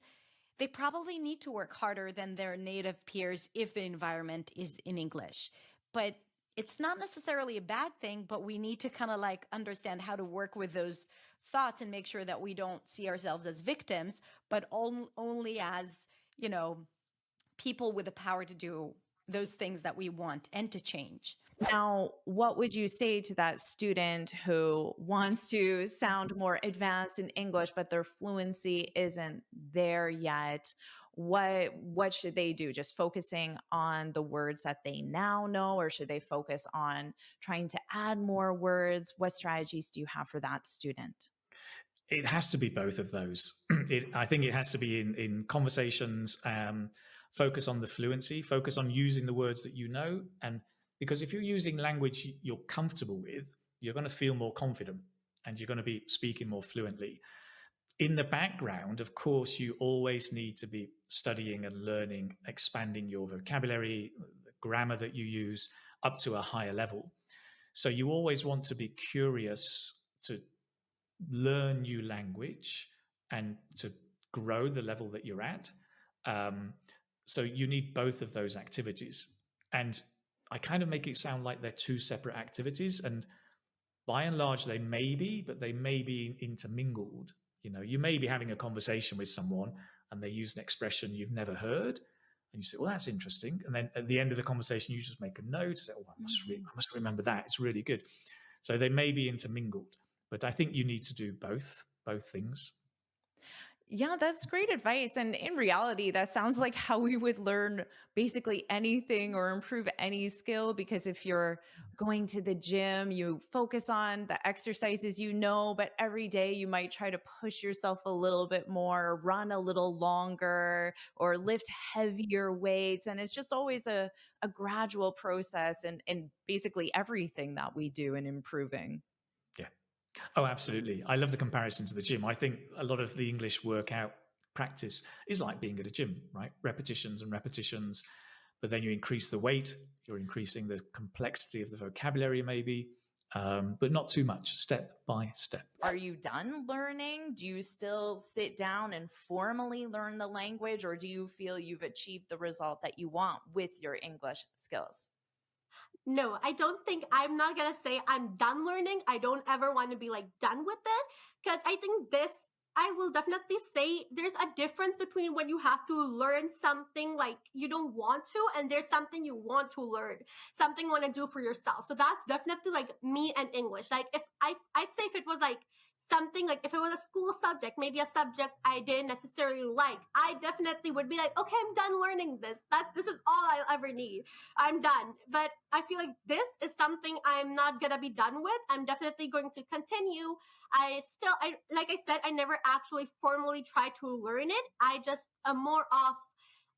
Speaker 13: they probably need to work harder than their native peers if the environment is in English. But it's not necessarily a bad thing, but we need to kind of like understand how to work with those thoughts and make sure that we don't see ourselves as victims, but only as, people with the power to do those things that we want and to change.
Speaker 4: Now, what would you say to that student who wants to sound more advanced in English, but their fluency isn't there yet? What should they do? Just focusing on the words that they now know, or should they focus on trying to add more words? What strategies do you have for that student?
Speaker 8: It has to be both of those. I think it has to be in conversations, focus on the fluency, focus on using the words that you know. And because if you're using language you're comfortable with, you're going to feel more confident and you're going to be speaking more fluently. In the background, of course, you always need to be studying and learning, expanding your vocabulary, the grammar that you use up to a higher level. So you always want to be curious to learn new language and to grow the level that you're at. So you need both of those activities. And I kind of make it sound like they're two separate activities. And by and large, they may be, but they may be intermingled. You may be having a conversation with someone and they use an expression you've never heard. And you say, well, that's interesting. And then at the end of the conversation, you just make a note and say, oh, I must remember that. It's really good. So they may be intermingled. But I think you need to do both things.
Speaker 4: Yeah, that's great advice. And in reality, that sounds like how we would learn basically anything or improve any skill. Because if you're going to the gym, you focus on the exercises but every day you might try to push yourself a little bit more, run a little longer, or lift heavier weights. And it's just always a gradual process in basically everything that we do in improving.
Speaker 8: Oh, absolutely. I love the comparison to the gym. I think a lot of the English workout practice is like being at a gym, right? Repetitions and repetitions, but then you increase the weight, you're increasing the complexity of the vocabulary maybe, but not too much, step by step.
Speaker 4: Are you done learning? Do you still sit down and formally learn the language, or do you feel you've achieved the result that you want with your English skills?
Speaker 11: No, I don't think, I'm not gonna say I'm done learning. I don't ever want to be like done with it, because I think I will definitely say there's a difference between when you have to learn something like you don't want to, and there's something you want to learn, something you want to do for yourself. So that's definitely like me and English. Like if I'd say if it was like something like if it was a school subject, maybe a subject I didn't necessarily like, I definitely would be like, okay, I'm done learning this. This is all I'll ever need. I'm done. But I feel like this is something I'm not gonna be done with. I'm definitely going to continue. Like I said, I never actually formally tried to learn it. I just more of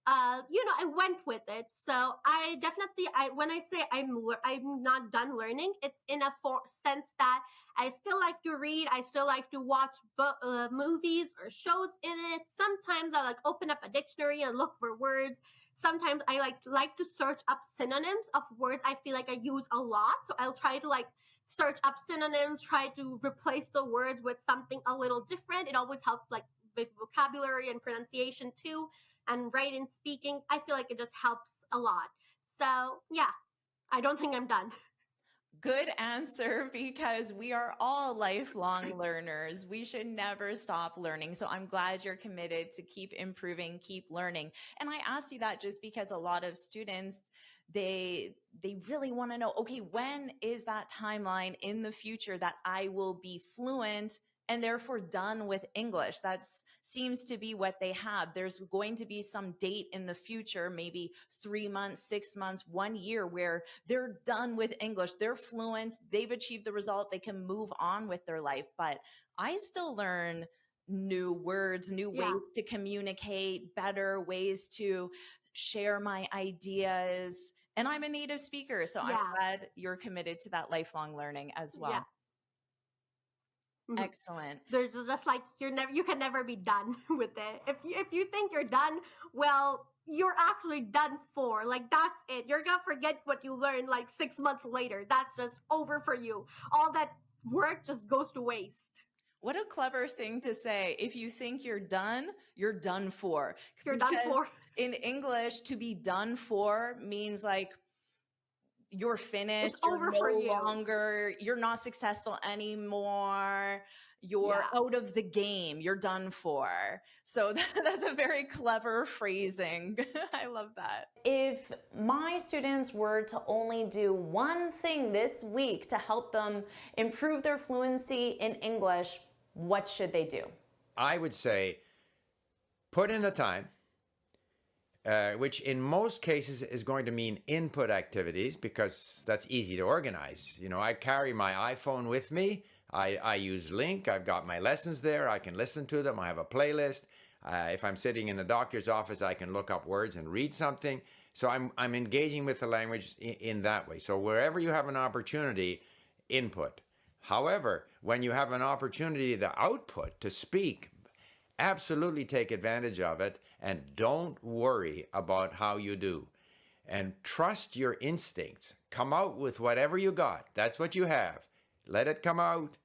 Speaker 11: I went with it. So when I say I'm not done learning, it's in a sense that I still like to read. I still like to watch movies or shows in it. Sometimes I like open up a dictionary and look for words. Sometimes I like to search up synonyms of words I feel like I use a lot. So I'll try to like search up synonyms, try to replace the words with something a little different. It always helps like with vocabulary and pronunciation too. And writing, speaking, I feel like it just helps a lot. So yeah, I don't think I'm done.
Speaker 4: Good answer, because we are all lifelong learners. We should never stop learning. So I'm glad you're committed to keep improving, keep learning. And I asked you that just because a lot of students, they really want to know, okay, when is that timeline in the future that I will be fluent and therefore done with English? That seems to be what they have. There's going to be some date in the future, maybe 3 months, 6 months, 1 year, where they're done with English. They're fluent. They've achieved the result. They can move on with their life. But I still learn new words, new ways to communicate, better ways to share my ideas. And I'm a native speaker, so I'm glad you're committed to that lifelong learning as well.
Speaker 11: Yeah. Mm-hmm.
Speaker 4: Excellent.
Speaker 11: There's just like you can never be done with it. If you think you're done, well, you're actually done for. Like that's it. You're gonna forget what you learned like 6 months later. That's just over for you. All that work just goes to waste.
Speaker 4: What a clever thing to say. If you think you're done for.
Speaker 11: You're done for.
Speaker 4: In English, to be done for means like you're finished,
Speaker 11: it's over for you.
Speaker 4: Longer, you're not successful anymore, you're out of the game, you're done for. So that's a very clever phrasing. I love that.
Speaker 1: If my students were to only do one thing this week to help them improve their fluency in English, what should they do?
Speaker 2: I would say put in the time, which in most cases is going to mean input activities, because that's easy to organize. You know, I carry my iPhone with me. I use Link. I've got my lessons there. I can listen to them. I have a playlist. If I'm sitting in the doctor's office, I can look up words and read something. So I'm engaging with the language in that way. So wherever you have an opportunity, input. However, when you have an opportunity to output, to speak, absolutely take advantage of it, and don't worry about how you do. And trust your instincts. Come out with whatever you got. That's what you have. Let it come out.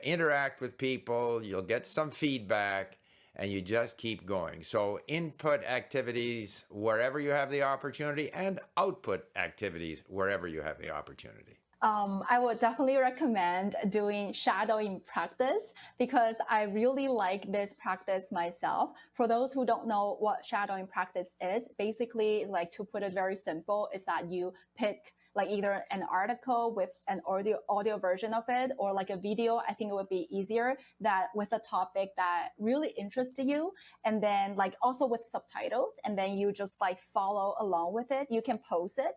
Speaker 2: Interact with people. You'll get some feedback, and you just keep going. So input activities wherever you have the opportunity, and output activities wherever you have the opportunity.
Speaker 7: I would definitely recommend doing shadowing practice, because I really like this practice myself. For those who don't know what shadowing practice is, basically, it's like, to put it very simple, is that you pick like either an article with an audio version of it, or like a video. I think it would be easier that with a topic that really interests you, and then like also with subtitles, and then you just like follow along with it. You can pause it,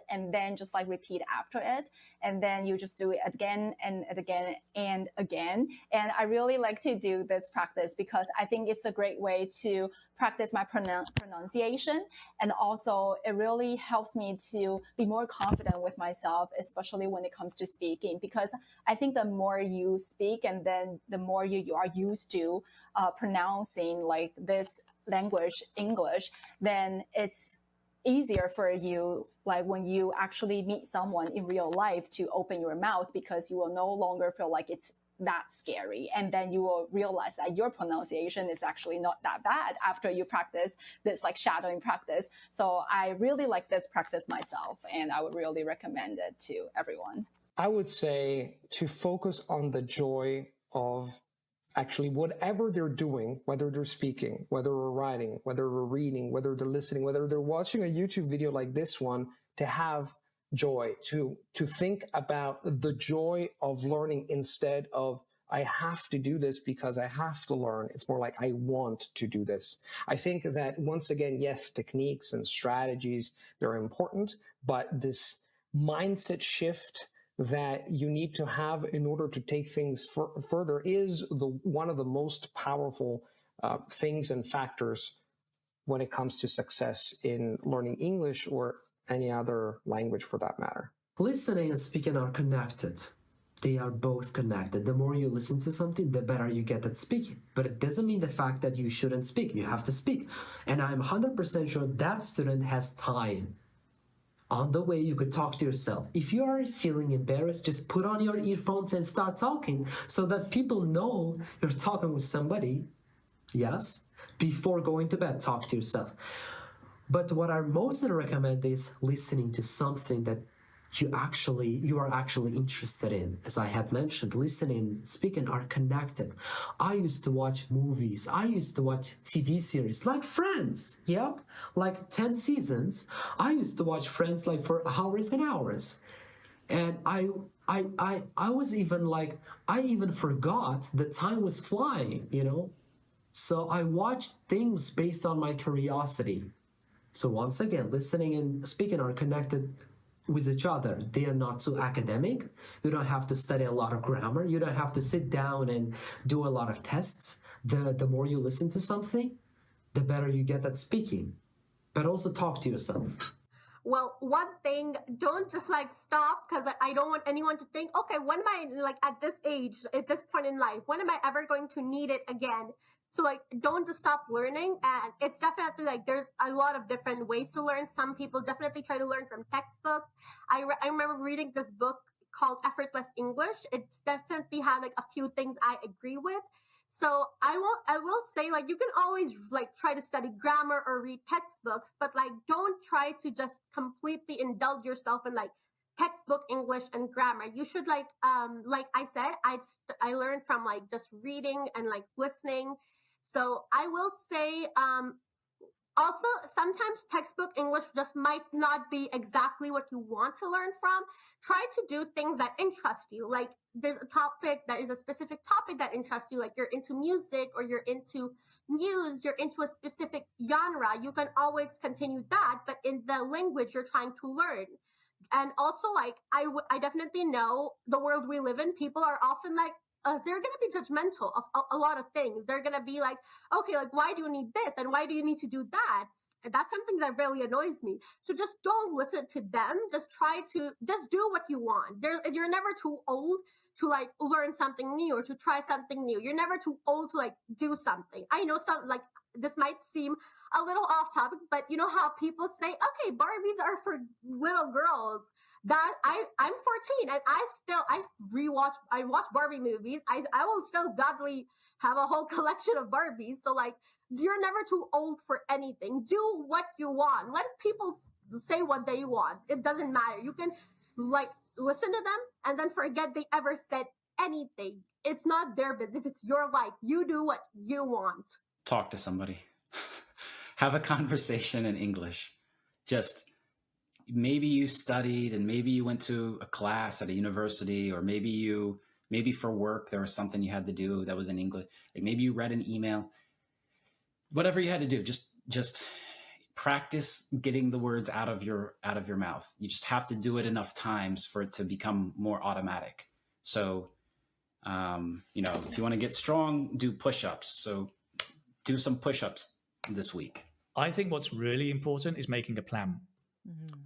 Speaker 7: and then just like repeat after it, and then you just do it again and again and again. And I really like to do this practice because I think it's a great way to practice my pronunciation, and also it really helps me to be more confident with myself, especially when it comes to speaking, because I think the more you speak, and then the more you are used to pronouncing like this language, English, then easier for you, like when you actually meet someone in real life, to open your mouth, because you will no longer feel like it's that scary. And then you will realize that your pronunciation is actually not that bad after you practice this like shadowing practice. So I really like this practice myself, and I would really recommend it to everyone.
Speaker 6: I would say to focus on the joy of actually whatever they're doing, whether they're speaking, whether we're writing, whether we're reading, whether they're listening, whether they're watching a YouTube video like this one, to have joy, to think about the joy of learning instead of I have to do this because I have to learn. It's more like I want to do this. I think that once again, yes, techniques and strategies, they're important, but this mindset shift that you need to have in order to take things further is one of the most powerful things and factors when it comes to success in learning English or any other language for that matter.
Speaker 5: Listening and speaking are connected. They are both connected. The more you listen to something, the better you get at speaking. But it doesn't mean the fact that you shouldn't speak. You have to speak. And I'm 100% sure that student has time. On the way, you could talk to yourself. If you are feeling embarrassed, just put on your earphones and start talking so that people know you're talking with somebody. Yes? Before going to bed, talk to yourself. But what I mostly recommend is listening to something that you are actually interested in. As I had mentioned, listening and speaking are connected. I used to watch movies. I used to watch TV series like Friends. Yep, like 10 seasons. I used to watch Friends like for hours and hours. And I was even like, I even forgot the time was flying, you know? So I watched things based on my curiosity. So once again, listening and speaking are connected with each other. They are not too academic. You don't have to study a lot of grammar. You don't have to sit down and do a lot of tests. The more you listen to something, the better you get at speaking. But also talk to yourself.
Speaker 11: Well, one thing, don't just like stop, because I don't want anyone to think, okay, when am I like at this age, at this point in life, when am I ever going to need it again? So like, don't just stop learning. And it's definitely like, there's a lot of different ways to learn. Some people definitely try to learn from textbook. I remember reading this book called Effortless English. It's definitely had like a few things I agree with. So I will say, like, you can always like try to study grammar or read textbooks, but like, don't try to just completely indulge yourself in like textbook English and grammar. You should like I said, I learned from like just reading and like listening. So I will say, also, sometimes textbook English just might not be exactly what you want to learn from. Try to do things that interest you. Like there's a specific topic that interests you, like you're into music or you're into news, you're into a specific genre. You can always continue that, but in the language you're trying to learn. And also, like, I definitely know the world we live in, people are often like, they're going to be judgmental of a lot of things. They're going to be like, okay, like, why do you need this? And why do you need to do that? That's something that really annoys me. So just don't listen to them. Just try to just do what you want. You're never too old to like learn something new or to try something new. You're never too old to like do something. I know this might seem a little off topic, but you know how people say, okay, Barbies are for little girls. That I'm 14 and I watch Barbie movies. I will still gladly have a whole collection of Barbies. So like, you're never too old for anything. Do what you want. Let people say what they want. It doesn't matter. You can like listen to them and then forget they ever said anything. It's not their business. It's your life. You do what you want.
Speaker 9: Talk to somebody. Have a conversation in English. Just maybe you studied and maybe you went to a class at a university, or maybe for work there was something you had to do that was in English. Like maybe you read an email. Whatever you had to do, just practice getting the words out of your mouth. You just have to do it enough times for it to become more automatic. So, if you want to get strong, do push-ups. So do some push-ups this week.
Speaker 8: I think what's really important is making a plan,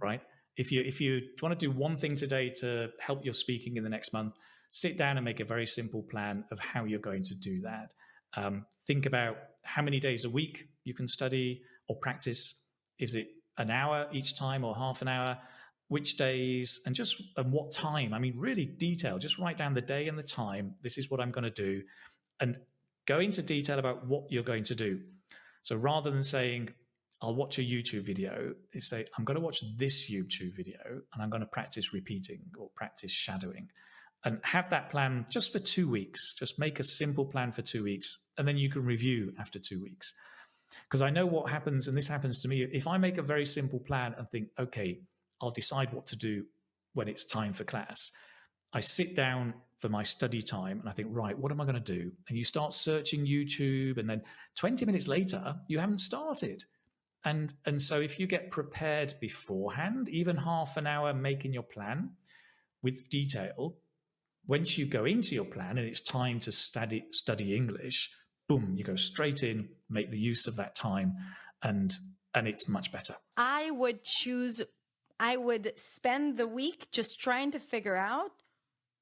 Speaker 8: right? If you want to do one thing today to help your speaking in the next month, sit down and make a very simple plan of how you're going to do that. Think about how many days a week you can study or practice. Is it an hour each time or half an hour, which days, and what time. I mean, really detail. Just write down the day and the time. This is what I'm going to do. And go into detail about what you're going to do. So rather than saying, I'll watch a YouTube video, you say, I'm going to watch this YouTube video and I'm going to practice repeating or practice shadowing. And have that plan just for 2 weeks. Just make a simple plan for 2 weeks, and then you can review after 2 weeks. Because I know what happens, and this happens to me, if I make a very simple plan and think, okay, I'll decide what to do when it's time for class, I sit down for my study time and I think, right, what am I going to do? And you start searching YouTube, and then 20 minutes later, you haven't started. And so if you get prepared beforehand, even half an hour making your plan with detail, once you go into your plan and it's time to study English, boom, you go straight in, make the use of that time, and it's much better.
Speaker 13: I would spend the week just trying to figure out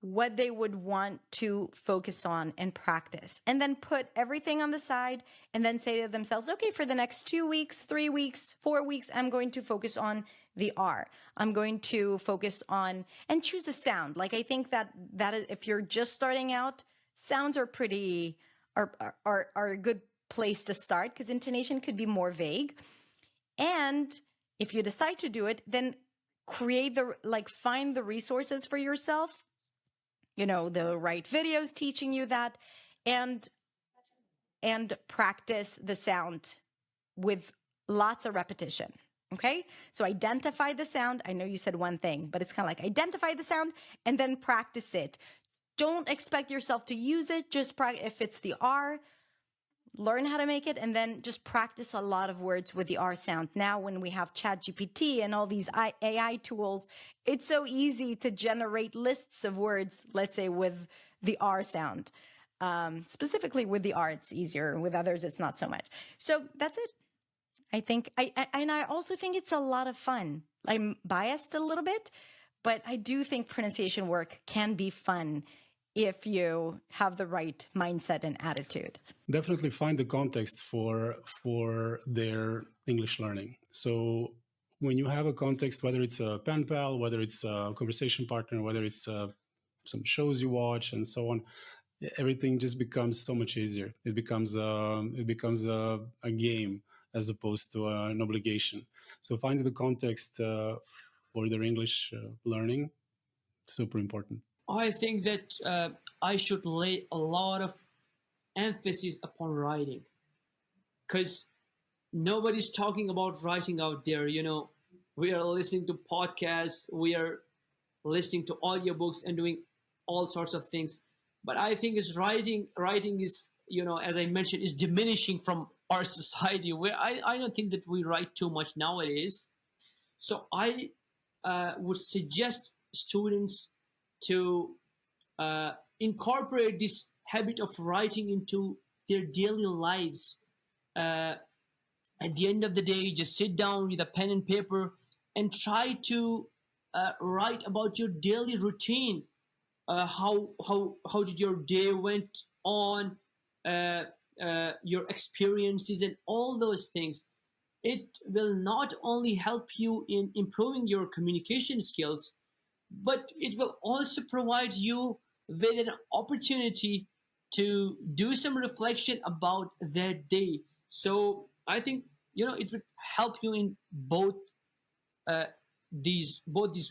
Speaker 13: what they would want to focus on and practice, and then put everything on the side and then say to themselves, okay, for the next 2 weeks, 3 weeks, 4 weeks, I'm going to focus on the R. I'm going to focus on, and choose a sound. Like, I think that is, if you're just starting out, sounds are a good place to start, because intonation could be more vague. And if you decide to do it, then find the resources for yourself, the right videos teaching you that, and practice the sound with lots of repetition. Okay, so identify the sound. I know you said one thing, but it's kind of like identify the sound and then practice it. Don't expect yourself to use it. Just practice. If it's the R, learn how to make it, and then just practice a lot of words with the R sound. Now, when we have ChatGPT and all these AI tools, it's so easy to generate lists of words, let's say with the R sound. Specifically with the R, it's easier. With others, it's not so much. So that's it. I think, I also think it's a lot of fun. I'm biased a little bit, but I do think pronunciation work can be fun if you have the right mindset and attitude.
Speaker 3: Definitely find the context for their English learning. So when you have a context, whether it's a pen pal, whether it's a conversation partner, whether it's some shows you watch and so on, everything just becomes so much easier. It becomes a game as opposed to an obligation. So finding the context for their English learning, super important.
Speaker 12: I think that I should lay a lot of emphasis upon writing, because nobody's talking about writing out there. We are listening to podcasts, we are listening to audiobooks and doing all sorts of things. But I think is writing is, as I mentioned, is diminishing from our society, where I don't think that we write too much nowadays. So I would suggest students to incorporate this habit of writing into their daily lives. At the end of the day, just sit down with a pen and paper and try to write about your daily routine. How did your day went on, your experiences and all those things. It will not only help you in improving your communication skills, but it will also provide you with an opportunity to do some reflection about that day. So I think, it would help you in both these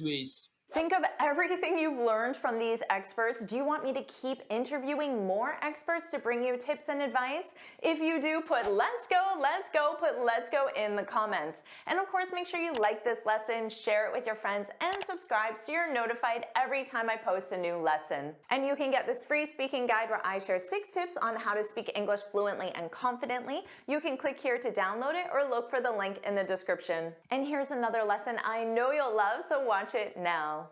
Speaker 12: ways.
Speaker 1: Think of everything you've learned from these experts. Do you want me to keep interviewing more experts to bring you tips and advice? If you do, put let's go in the comments. And of course, make sure you like this lesson, share it with your friends, and subscribe so you're notified every time I post a new lesson. And you can get this free speaking guide where I share 6 tips on how to speak English fluently and confidently. You can click here to download it or look for the link in the description. And here's another lesson I know you'll love, so watch it now.